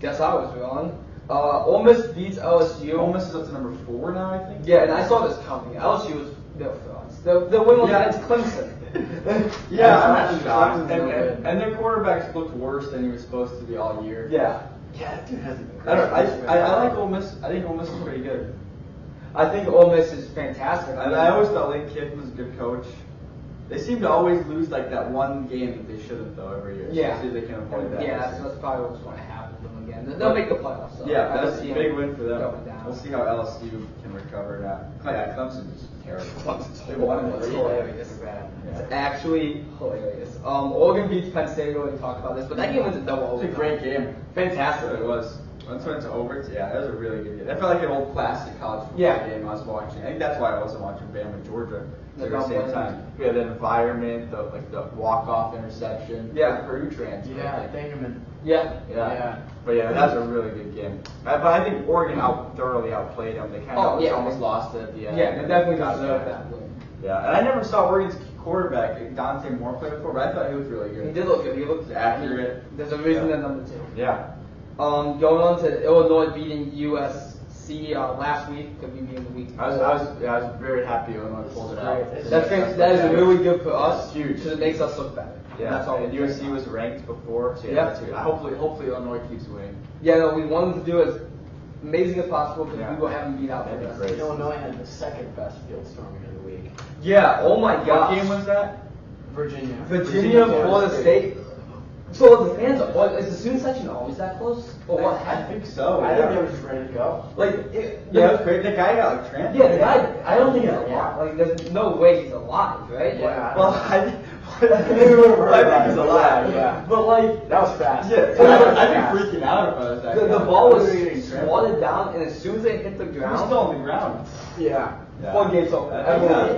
guess I was wrong. Ole Miss beats LSU. Ole Miss is up to number 4 now, I think. Yeah, and I saw this coming. LSU was their frauds. The win was against Clemson. Yeah, I'm That's not shocked. Clemson's no good. And their quarterbacks looked worse than he was supposed to be all year. Yeah. Yeah, that dude has a I don't. I like Ole Miss. I think Ole Miss is pretty good. I think Ole Miss is fantastic. And I always thought Lane Kiffin was a good coach. They seem to always lose like that one game that they shouldn't though every year. So Yeah. see if they can avoid that. Yeah, that's probably what's going to happen to them again. They'll make the playoffs. So Yeah, I that's don't a see big them win for them. going down. We'll see how LSU can recover that. Yeah, Clemson is terrible. Clemson's They won horrible. in It's the hilarious. Yeah. It's actually hilarious. Oregon beats Penn State. We already talked about this, but that game was a double It was a overtime. great game. Fantastic. It was. Once it went to over, yeah, that was a really good game. That felt like an old classic college football Yeah. game I was watching. I think that's why I wasn't watching Bama Georgia at the Like, same time. We had the environment, the walk-off interception, Yeah. the Purdue transfer. Yeah, Bingaman. Yeah. Yeah. But yeah, that was a really good game. But I think Oregon thoroughly outplayed them. They kind of Oh, yeah. almost lost it at the end. Yeah, they definitely Got deserve back. that win. Yeah, and I never saw Oregon's quarterback, Dante Moore, play before, but I thought he was really good. He did look good. He looked accurate. There's a reason they're number 2. Yeah. Going on to Illinois beating USC last week, could be being the week. I was very happy Illinois pulled it out. That is really good for us. It's huge. Because it makes us look better. Yeah, That's all. and USC was ranked before, so Yeah. that's good. Hopefully Illinois keeps winning. Yeah, no, we wanted to do as amazing as possible because Yeah. we will have them beat out for That'd be us. great. Illinois had the second best field storming of the week. Yeah, oh my What gosh. game was that? Virginia. Virginia, Florida State. So the fans are, is the student section always that close? Or what I happened? think so. I yeah. think they were just ready to go. Like, Yeah, it was great. The guy got like transferred. yeah, the guy, I don't think he's alive. Like, there's no way he's alive, right? Yeah. Well, I think he's alive. Yeah. But like, That was fast. Yeah, I'd be freaking out if I was that guy. the ball was Literally getting trampled. swatted down, and as soon as they hit the He was ground, still on the ground. Yeah. floodgates open.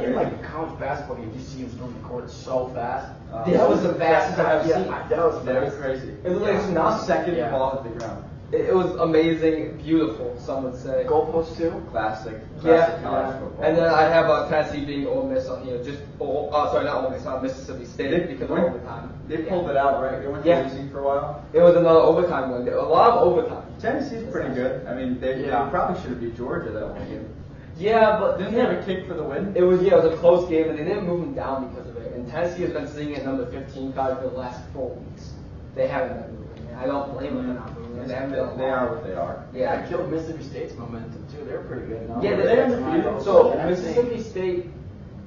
In like college basketball games, you see him storm the court so fast. This was the fastest I've ever seen. That was Very fast. crazy. It was like Not not a second Yeah. ball hit the ground. It was amazing, beautiful, some would say. Goalpost too. Classic. Yeah, Classic college football. and then I have Tennessee beating Ole Miss on here. Sorry, not Ole Miss, Mississippi State because of overtime. They pulled it out, right? They went Yeah. losing for a while. It was another overtime win. A lot of overtime. Tennessee's pretty good. I mean, they probably should have beat Georgia that one game. Yeah, but Didn't they have a kick for the win? it was a close game, and they didn't move them down because of it. And Tennessee has been sitting at number 15 probably for the last 4 weeks. They haven't been moving. And I don't blame them for not moving. They haven't been. They are what they are. Yeah, it killed Mississippi State's momentum too. They were pretty good. No? Yeah, They're they undefeated. So Yeah, Mississippi State,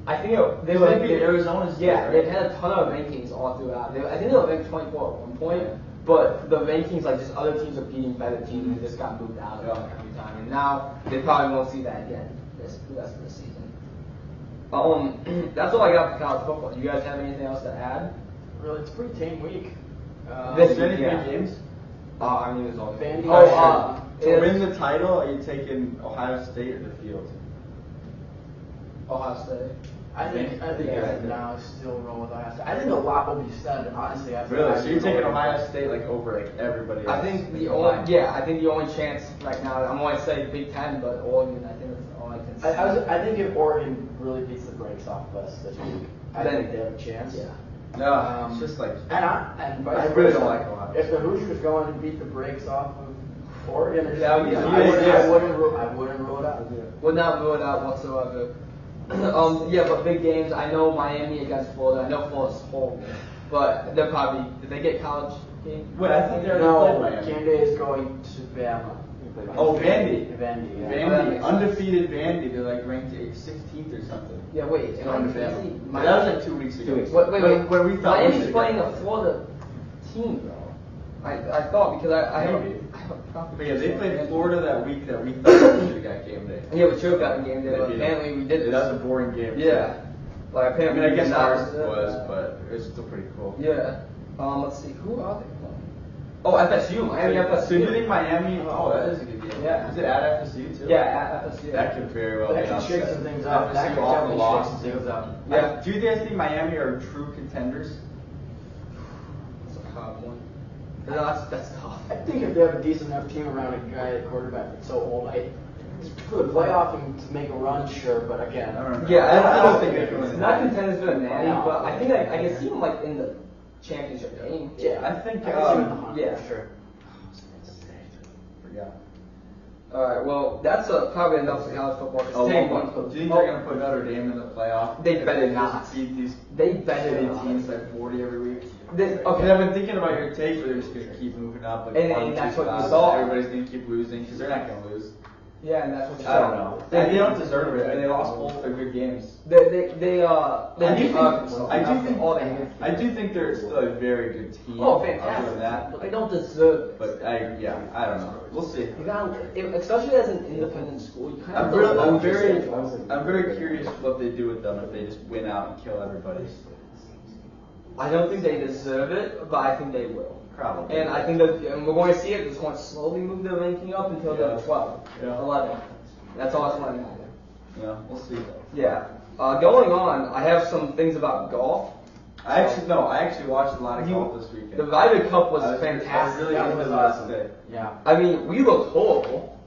I think they They beat Arizona's. Yeah, they've had a ton of rankings all throughout. I think they were ranked 24 at one point, but the rankings, like just other teams are beating better teams, and they just got moved out of it every time. And now they probably won't see that again the rest of the season. That's all I got for college football. Do you guys have anything else to add? Really, it's a pretty tame week. This Is there any week, big games? I mean, it was all Vandy. To win the title, are you taking Ohio State or the field? Ohio State. I think Yeah. right now I still roll with Ohio State. I think a lot will be said, honestly. After Really? that. So you're taking Ohio State like over like everybody else? I think the only chance right now, I'm going to say Big Ten, but Oregon, I think that's all I can say. I think if Oregon really beats the brakes off of us this week, I Then- think they have a chance. Yeah. No, it's just like And vice I really versa. don't like Ohio. If the Hoosiers go in and beat the brakes off of Oregon, or That would be something, huge. I wouldn't rule it out. Would not rule it out whatsoever. But big games. I know Miami against Florida. I know Florida's horrible, but they're probably. Did they get college game? Wait, I think they're No, played Miami. game day is going to Bama. Oh, Vandy. Vandy, yeah. That Vandy, makes undefeated Vandy. They're like ranked 16th or something. Yeah, wait. They're going to Miami- Bama. Miami- That was like 2 weeks ago. Wait. When we thought we Miami's should've playing got a Florida team though. I thought because I have Maybe. a proper. But yeah, they played Florida that week that we thought we should have got game day. Yeah, we should have gotten game day, but They did. apparently we did. That was a boring game. Yeah. Like I apparently. mean, I we guess did not ours deserve was, that. but it was still pretty cool. Yeah. Let's see. Who are they playing? Oh, FSU. Miami FSU. So you think Miami? Oh, that is a good game. Yeah. Is it at FSU too? Yeah, at FSU. That could very well That be could shake upset. some things up. That FSU could off the definitely loss shake some things up. Yeah. Do you guys think Miami are true contenders? That's a hard one. No, that's tough. I think if they have a decent enough team around a guy at quarterback that's so old, for the playoff and to make a run, sure, but again, I don't know. Yeah, I don't think they can win. Not contenders for a nanny, No. but I think I can see them like in the championship game. yeah, I think, I can see him in the hunt, yeah. for sure. Forgot. All right, well, that's probably enough for college football. Oh, Take do one. you think they're gonna put Notre Dame in the playoff? They If better just not. Beat these They better shitty not. teams like 40 every week. Okay. I've been thinking about your take, where they're just gonna keep moving up. Like And 1, that's 2 what you spots, saw. Everybody's gonna keep losing because they're not gonna lose. Yeah, and that's what you I don't know. They don't deserve it, and they lost all. both their good games. They I do beat think, Arkansas. I do That's think, all they have. I do think they're still a very good team. Oh, Other fantastic. than that, But they don't deserve it. but I don't know. We'll see. You gotta, especially as an independent school, you kind of I'm very curious what they do with them if they just win out and kill everybody. I don't think they deserve it, but I think they will. Probably. And I think that and we're going to see it. It's going to slowly move their ranking up until they're 12, Yeah. 11. That's all it's going to matter. Yeah, we'll see. Yeah. Going on, I have some things about golf. I actually watched a lot of golf this weekend. The Ryder Cup was I was fantastic. really That into was the last awesome. day. Yeah. I mean, we looked horrible.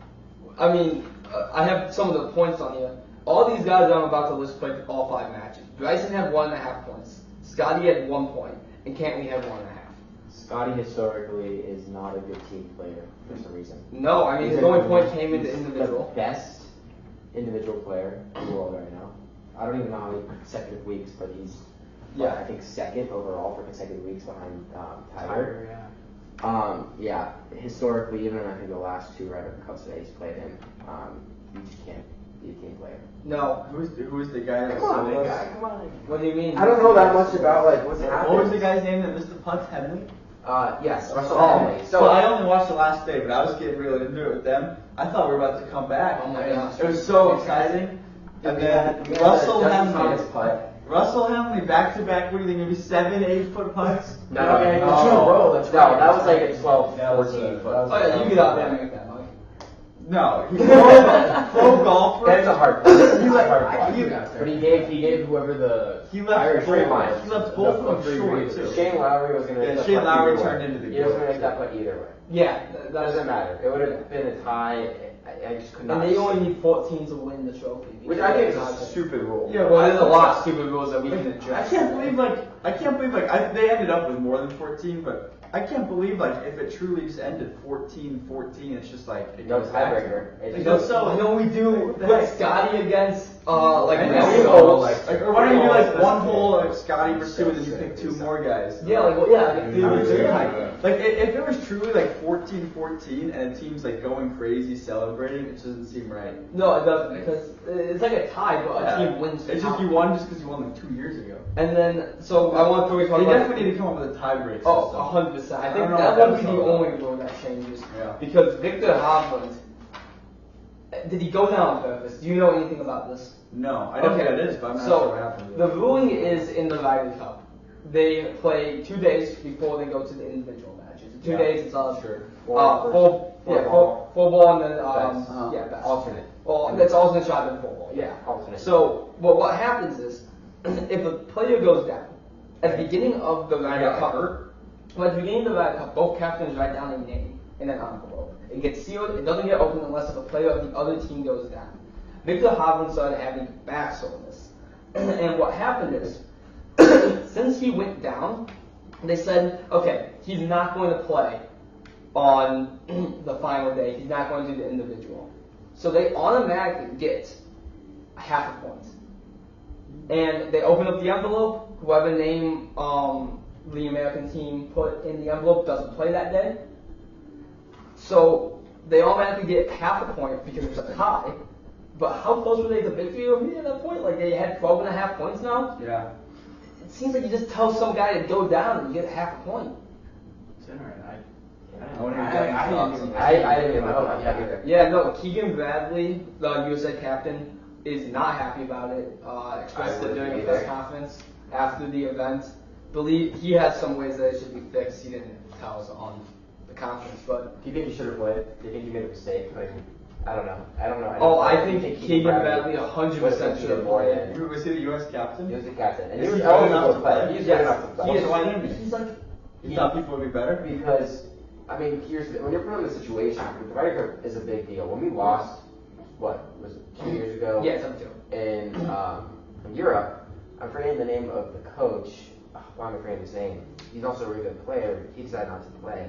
I mean, I have some of the points on here. all these guys that I'm about to list played all 5 matches. Bryson had 1.5 points. Scotty had 1 point, and Cantley had 1.5. Scotty historically is not a good team player for some reason. No, I mean his only point came into individual. The best individual player in the world right now. I don't even know how many consecutive weeks, but he's I think second overall for consecutive weeks behind Tiger. Yeah, historically, even in I think the last 2 Ryder Cups that he's played in, you just can't be a team player. No. Who was the guy that Come on, sold us? guy, come on. What do you mean? I don't know that much about like what's happening. What was the guy's name that missed the putt? Henley? Yes, Russell Henley. So I only watched the last day, but I was getting really into it with them. I thought we were about to come back. Oh my gosh. It was so exciting. And then Russell Henley, back-to-back, what do you think, maybe 7, 8 foot putts? No, that was like a 12, 14 foot. Oh yeah, you get out there and make that, Mike. No, he's pro golfer. That's a hard putt. He like, But he gave whoever the he left Irish both, free line. he left both of them short too. Shane Lowry was going to make that Shane putt Lowry either way. turned into the He was going to goat. make that putt either way. Yeah, That that's doesn't matter. It would have been a tie. I just could not. And they only need 14 to win the trophy. Which I think is a stupid rule. Yeah, Well, there's a lot of stupid rules that we can I adjust. can't believe they ended up with more than 14, but I can't believe if it truly just ended 14-14, it's just like it No goes back to- tiebreaker. Like, You know, so you know we do What the put heck? Scotty against and Messi. then or why don't you do like one hole of Scotty versus 2 and then you pick 2 more guys? Yeah, Like if it was truly like 14-14 and a team's like going crazy celebrating, it just doesn't seem right. No, it doesn't because it's like a tie, but a team wins. It's just you won just because you won like 2 years ago. And then, so I want to talk They about. definitely need to come up with a tiebreak system. Oh, 100%. I I think don't know that what would be that's the all only about. rule that changes. Yeah. Because Victor Hovland, did he go down on purpose? Do you know anything about this? No, I know what it is, but I'm not So, sure what happened. the ruling is in the Ryder Cup. They play 2 days before they go to the individual matches. 2 days, it's full ball, and then best. Alternate. Well, that's alternate shot and full ball. Yeah. Alternate. So, what happens is, if a player goes down at the beginning of the Ryder Cup, well, at the beginning of the Ryder Cup, both captains write down a name in an envelope. It gets sealed. It doesn't get opened unless if a player of the other team goes down. Victor Hovland started having back soreness, and what happened is, since he went down, they said, okay, he's not going to play on the final day. He's not going to do the individual. So they automatically get half a point. And they open up the envelope. Whoever name the American team put in the envelope doesn't play that day. So they automatically get half a point because it's a tie. But how close were they to victory over here at that point? Like they had 12.5 points now? Yeah. It seems like you just tell some guy to go down and you get half a point. I didn't even know about that either. Yeah, no, Keegan Bradley, the USA captain, is not happy about it. Expressed it during a press conference after the event. Believe he has some ways that it should be fixed. He didn't tell us on the conference, but Do you think you should have played? Do you think you made a mistake? Like, I don't know. I think Keegan Bradley 100% should have played. Was he the U.S. captain? He was the captain, and Is he was he good eligible enough to to play. play? He was good enough to play. Yes. So why didn't he? He's like, You thought people would be better? Because, I mean, when you're put in the situation, the Ryder Cup is a big deal. When we lost, what, was it 2 years ago? yeah, it's up to him. In Europe, I'm forgetting the name of the coach. Why am I forgetting his name? He's also a really good player. He decided not to play.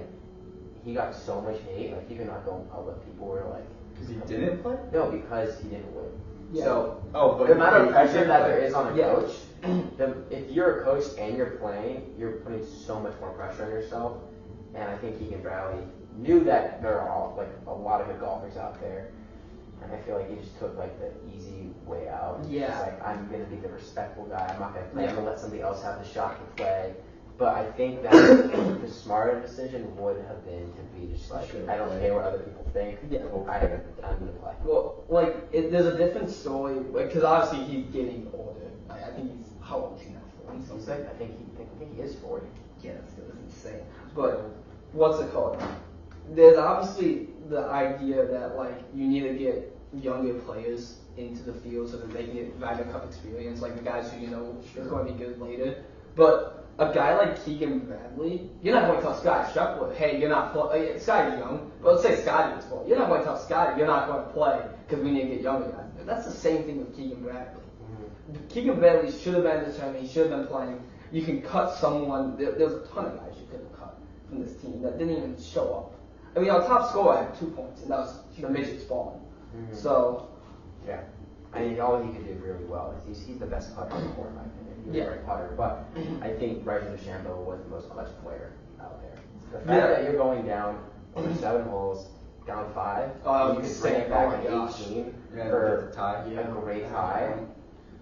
He got so much hate. Like, even not going public, people were like, Because he didn't play? no, because he didn't win. Yeah. So, But the amount of he pressure did that play. there is on a Yeah. coach, if you're a coach and you're playing, you're putting so much more pressure on yourself. And I think Keegan Bradley knew that there are all, like a lot of good golfers out there, and I feel like he just took like the easy way out. Yeah. Just like, I'm gonna be the respectful guy. I'm not gonna play. I'm gonna let somebody else have the shot to play. But I think that the smarter decision would have been to be just like, I don't care what other people think. Yeah. I'm gonna play. Well, like, there's a different story, because obviously he's getting older. I think he's, how old is he now? 40 He's something? like, I think he is 40. Yeah, that's insane. But, what's it called? There's obviously the idea that, like, you need to get younger players into the field so that they can get Ryder Cup experience, like the guys who you know are going to be good later. But a guy like Keegan Bradley, you're not going to tell Scotty Scheffler, hey, you're not playing. Scotty's young, but let's say Scotty was playing. You're not going to tell Scotty, you're not going to play because we need to get younger guys. but that's the same thing with Keegan Bradley. Keegan Bradley should have been determined. He should have been playing. You can cut someone. There's a ton of guys you could have cut from this team that didn't even show up. I mean, our top scorer had 2 points, and that was the midget's balling. So, yeah. I mean, all he could do really well is he's the best clutch on the court, in my opinion. He's a great putter, but I think Ryder DeChambeau was the most clutch player out there. The fact that you're going down over 7 holes, down 5, you can bring it back in 18 for a great tie.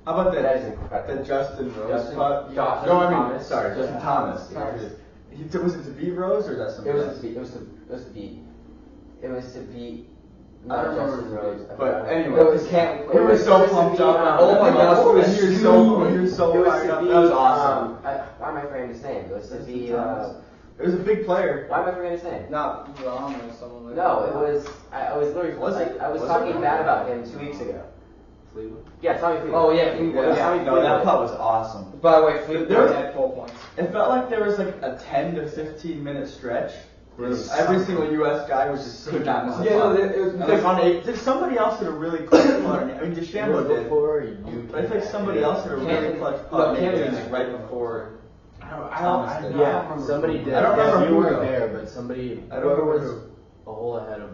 How about That is incredible. the Justin Rose putt? Justin Thomas. Sorry, Yeah. Justin Thomas. Was it to beat Rose or is that It something was else? to beat. I don't remember Justin the Rose. beat, but anyway, it was can't. we were so pumped up. Oh my gosh, we were so fired up. That was awesome. Why am I forgetting his name? It was to be. It was a big player. Why am I forgetting his name? Not Rom or someone like No, that. it was. I was literally. Was it? I was Was talking it? bad about him 2 weeks ago. Fleetwood. Yeah, Tommy Fleetwood. Oh, yeah, Fleetwood. Tommy No, that Fleetwood. putt was awesome. By the way, Fleetwood There- had 4 points. It felt like there was like a 10 to 15 minute stretch where every single U.S. guy was just could not miss a Yeah, no, putt. it was And, like, on 8, there's somebody else did a really clutch putt. I mean, DeChambeau did. But I think somebody else did a really clutch putt. Maybe it was like right before. Thomas did. Yeah, somebody did. I don't remember You who, weren't though. there, but somebody. I don't remember was who. a hole ahead of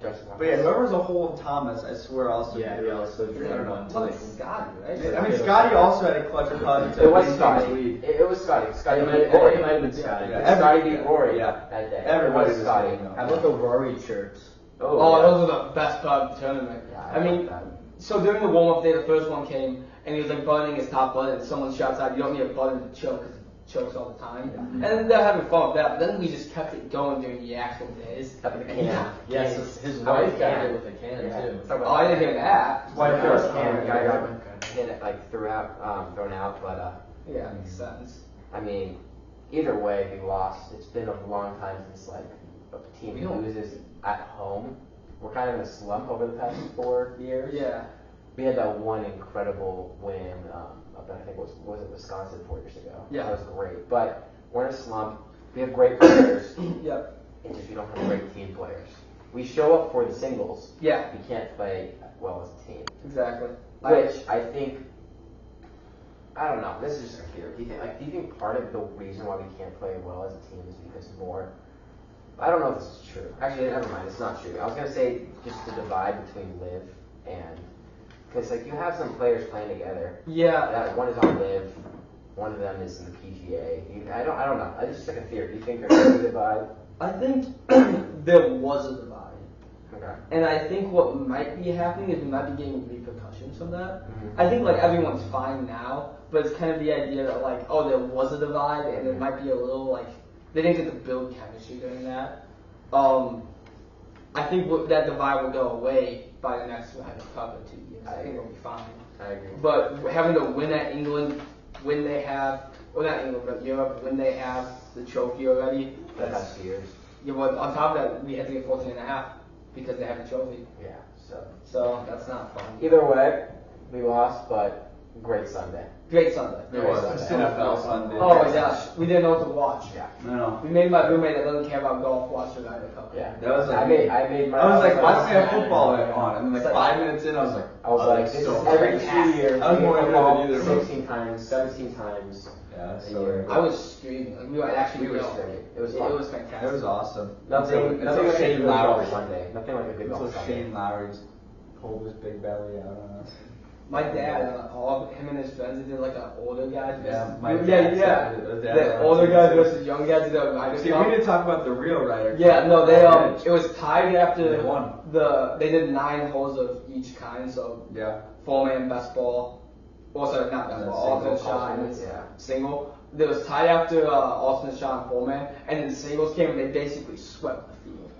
Justin But yeah, whoever's a hole of Thomas, I swear also. Yeah, did. yeah, also I don't know. Well, it's Scotty, right? I mean, Scotty also had a clutch putt. to It was maintain Scotty. his lead. It was Scotty. Scotty It beat might Rory. have been Scotty. Yeah. Scotty beat Rory Yeah. that day. Everybody It was was Scotty. saying that. How about the Rory shirts? Oh, yeah. those are the best part of the tournament. Yeah, I mean, love that. so during the warm-up day, the first one came, and he was like buttoning his top button, and someone shouts out, "You don't need a button to choke," because it chokes all the time. And then they're having fun with that, but then we just kept it going during the actual days. Up in the can. Yes, his How wife got can? hit with a can too. Oh, I didn't hear that. Why There was a not? can. The guy got hit it, like thrown out, but Yeah, makes sense. I mean, either way, we lost. It's been a long time since like a team We don't- loses at home. We're kind of in a slump over the past 4 years. Yeah. We had that one incredible win up in, I think was it Wisconsin 4 years ago. Yeah. That was great. But we're in a slump. We have great players. Yep. It's just we don't have great team players. We show up for the singles. Yeah. We can't play well as a team. Exactly. Which I think, I don't know, this is just a theory. Do you think part of the reason why we can't play well as a team is because I don't know if this is true. Actually, never mind, it's not true. I was going to say just the divide between Liv and, because like you have some players playing together. Yeah. That one is on Liv, one of them is in the PGA. I don't know. It's just like a theory. Do you think there's a divide? I think there was a divide. Okay. And I think what might be happening is we might be getting repercussions from that. Mhm. I think like everyone's fine now, but it's kind of the idea that like, oh, there was a divide, and it might be a little like they didn't get to build chemistry during that. I think that divide will go away by the next Ryder Cup in 2 years. I think it'll be fine. I agree. But having to win at England when they have, or not England, but Europe when they have the trophy already. The past few years. Yeah, well, on top of that, we had to get 14.5 because they have the trophy. Yeah, so. So that's not fun. Either way, we lost, but great Sunday. Great Sunday. It was NFL Sunday. Oh my gosh, we didn't know what to watch. Yeah. No. We made my roommate that doesn't care about golf watch the Ryder Cup. Yeah. That was I like- made my. I was like, why does they have football on? And then like 5 minutes in, I was like, I was like, this is every 2 years. I was more into football it than either of us. 16 times, 17 times Yeah, a year. I was screaming. Like, we were actually We were going. screaming. It was It fun. was fantastic. It was awesome. Nothing like a Shane good golf Lowry. Sunday. Nothing like a good Until golf Sunday. Shane Lowry just pulled his big belly out on us. My dad, him and his friends, they did like an older guys versus Yeah, my yeah, dad yeah. said it. The older guys versus young guys did a Ryder See, Cup. we didn't talk about the real Ryder. Yeah, no, they it was tied after They won. they did 9 holes of each kind, so Yeah. 4-man best ball, also not best And ball, then alternate single, shot and alternate, yeah. single. There was tied after alternate shot and 4-man, and then singles came and they basically swept the field.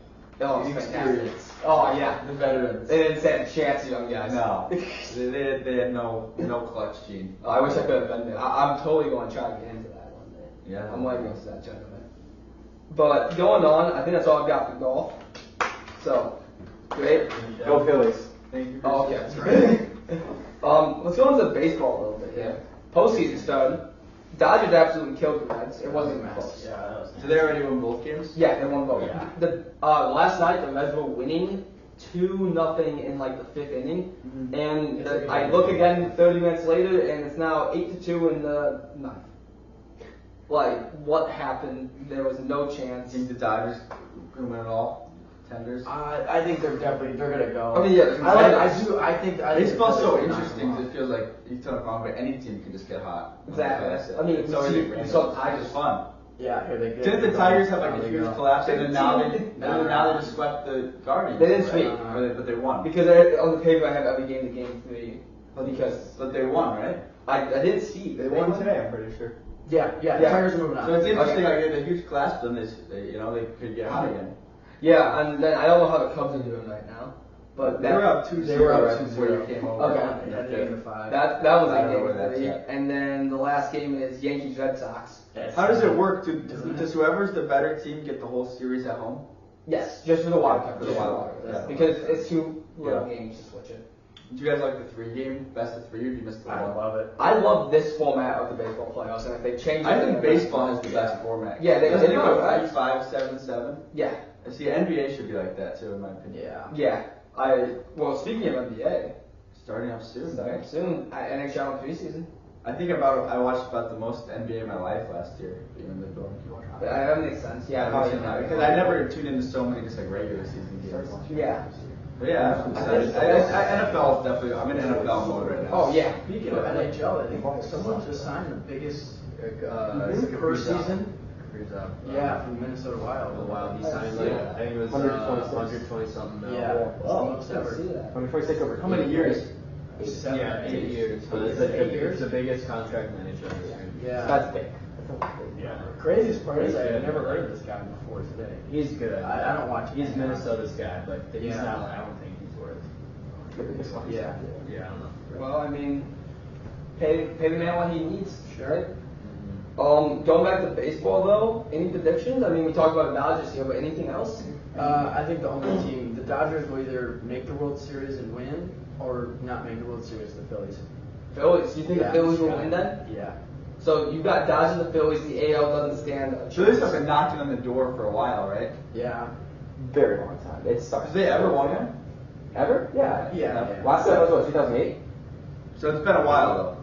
Oh, it was fantastic. Experience. Oh yeah, The veterans. they didn't stand a chance, young guys. No. they had no clutch gene. I wish I could have been there. I'm totally going to try to get into that one day. Yeah. I'm going to go to that tournament. But going on, I think that's all I've got for golf. So, great. Go Phillies. Thank you. Oh, okay. Let's go into baseball a little bit here. Postseason started. Dodgers absolutely killed the Reds. It wasn't even close. Yeah, that was. Did they already win both games? Yeah, they won both. Yeah. The last night the Reds were winning 2-0 in like the 5th inning, and It's a good I game. look again 30 minutes later, and it's now 8-2 in the 9th. Like, what happened? There was no chance. Think the Dodgers gonna win it all? Tenders? I think they're gonna go. I mean, yeah, I think Baseball's so they're interesting not 'cause it feels like you turn it wrong, but any team can just get hot. Exactly. I mean, it's always you saw it's Tigers. just fun. Yeah, here they go. Didn't the Tigers have like There a they huge go. collapse and then now they 15? now they just swept the Guardians? They didn't right? sweep. But they won. Because on the paper I have every game to game 3. Because But they won, right? I didn't see. They won today, I'm pretty sure. Yeah, the Yeah. Tigers are moving on. So it's interesting. Okay. Like they had a huge collapse, then they could get hot again. Yeah, and then I don't know how the Cubs are doing right now. But They were up 2-0 They were up right before you 2-0. came over. Okay. Yeah, they gained 5. that was I like don't know game where that's 3. at. And then the last game is Yankees Red Sox. How does it work? Isn't Does whoever's the better team get the whole series at home? Yes, just for the wild card. For the wild card, Yeah. yeah. Because it's 2 little Yeah. games to switch it. Do you guys like the 3-game best of 3, or do you miss the I one? love it. I love this format of the baseball playoffs, and if they change it, I think then- baseball has the best format. Yeah, they Doesn't do, it go right? 3-5, 7-7? Yeah, I see NBA should be like that too, in my opinion. Yeah. yeah. Well, speaking of NBA, Starting up soon. starting soon, NHL in preseason. I think I watched about the most NBA in my life last year, being in the dorm. That makes sense. Yeah, probably not. Because I never tuned into so many just like regular season games. Yeah. But yeah, I'm excited. NFL is definitely. I'm in NFL mode right now. Oh yeah. Speaking of NHL, I think someone just signed the biggest per season. Yeah, from Minnesota Wild. The Wild, he signed like, I think it was 120 something mil. Yeah. Oh, Most I ever. see that. 126 over How many years? 7, Yeah, 8 years. But it's the biggest contract in NHL history. Yeah. That's big. Yeah. Craziest part is I've never heard of this guy before today. He's good. I don't watch. He's Minnesota's guy, but he's Yeah. not. I don't think he's worth. Yeah. Yeah, I don't know. Well, I mean, pay the man what he needs. Sure. Going back to baseball though, any predictions? I mean, we talked about the Dodgers here, but anything else? I think the only team, the Dodgers will either make the World Series and win, or not make the World Series. The Phillies. Phillies. You think the Phillies will win then? Yeah. So you've got Dodgers and the Phillies. The AL doesn't stand a So this chance. have been knocking on the door for a while, right? Yeah. Very long time. It starts. Have they ever won one? Ever? Yeah. Yeah. Last time was what, 2008? So it's been a while though.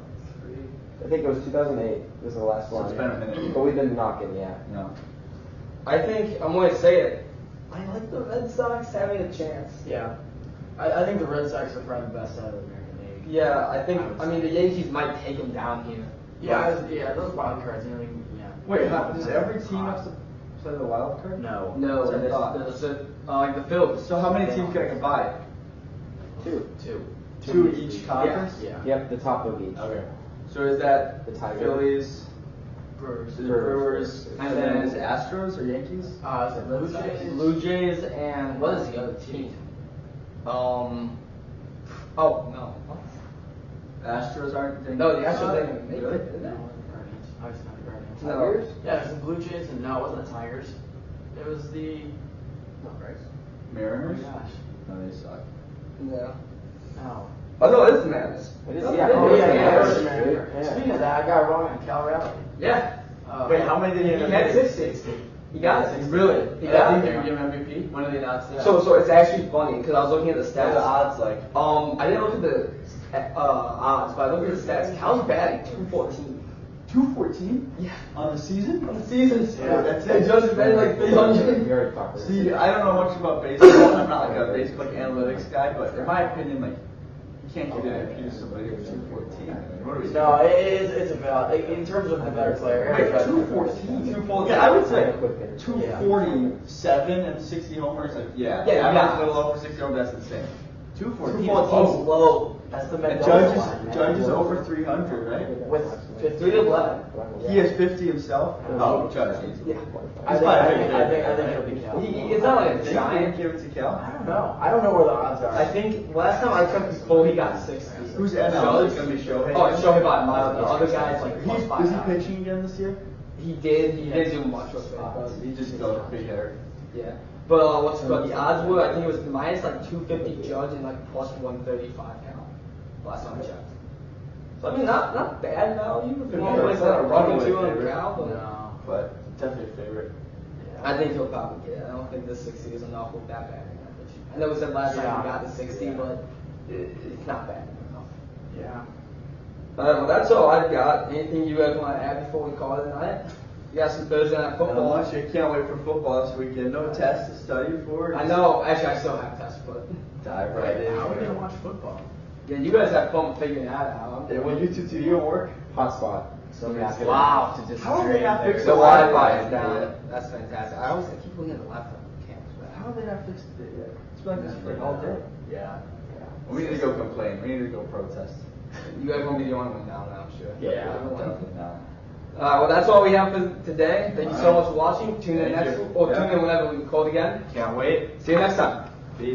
I think it was 2008 was the last So one. it's been a minute. But we've been knocking, yeah. No. I think I'm going to say it. I like the Red Sox having a chance. Yeah. I think the Red Sox are probably the best out of the American League. Yeah, I think. would I mean, say. the Yankees might take them down here. Yeah, those wild cards, yeah. Wait, does every team have to play the wild card? No. No, That's what I thought. there's like the Phillies. So how many teams can I buy? Two. Two each conference? Yeah. Yep, the top of each. Okay. So is that The Tigers. Phillies, Brewers. the Brewers, and then is it Astros or Yankees? Is it Blue Jays? Blue Jays and what is the other team? Oh no. Astros aren't. No, the Astros didn't even make Really? it, did they? No, Guardians. I was not the Guardians. No. Tigers? Yeah, it was the Blue Jays, and no, it wasn't the Tigers. It was the. Mariners? Oh my gosh. No, they suck. No. No. Oh no, it is the Mariners. It is, Oh, yeah. Oh, yeah, yeah, it was the yeah. Mariners. Yeah. Speaking of that, I got it wrong on Cal Raleigh. Yeah. Wait, how many did he He end had up 60. He got it. Really? He I got think it. they give him MVP? When did they announce that? So it's actually funny because I was looking at the what are stats. the odds like? I didn't look at the odds, but I looked at the stats. Cal's batting 214. 214 Yeah. on the season? On the season. Yeah. That's And it. Judge is batting like We 300. already talked about See, it. I don't know much about baseball. I'm not like a baseball analytics guy, but in my opinion, like you can't give an MVP to somebody who's 214. I mean, what are we No, it's a valid. In terms of the better player. Wait, everybody- 214? 214. Yeah, I would say Yeah, quick hitter. 247 and 60 homers. Like, yeah, Yeah, I'm yeah. a little low for 60 homers. That's insane. 214. 214 is low. That's the And Mendoza line, man. Judge is over 300, right? With 3 to 11. He has 50 himself. Oh, Judge. Yeah. I think it'll be Cal. It's not like a Think they giant. give it to Cal? I don't know. I don't know where the odds are. I think last time I checked before he got 60. Who's NL? Is it gonna be Shohei? Oh, it's Shohei by a mile. The other guy's like plus Is 5. he pitching again this year? He didn't do much with it. He just goes big hitter. Yeah. But what's it called? The odds were, I think it was minus like 250 Judge and like plus 135 Cal. Last time I checked. So I mean, not bad value if you want to place like a run or two on Cal, but No. But definitely a favorite. I think he'll probably get it. I don't think this 60 is enough with that batting average. I know we said last time Yeah. we got to 60, but it's not bad enough. Yeah. All right, well, that's all I've got. Anything you guys want to add before we call it a night? You got some Thursday night football. I can't wait for football this weekend. No tests to study for. I know. Actually, I still have tests, but Dive right in. How are we gonna watch football? yeah, you guys have fun figuring that out. Yeah, when you two do your work. Hotspot. So I'm not gonna- Wow. To just How are they not fixed The the Wi-Fi is Wi-Fi down. yet? That's fantastic. I keep looking at the laptop. Can't. How are they not fixed it yet? It's been like this for like all day. Yeah. We need to go complain. We need to go protest. You guys won't be the only one down now, I'm sure. Yeah. Definitely not. Well, that's all we have for today. Thank you so much for watching. Tune in Thank next you. or Yeah. tune in whenever we call it again. Can't wait. See you next time.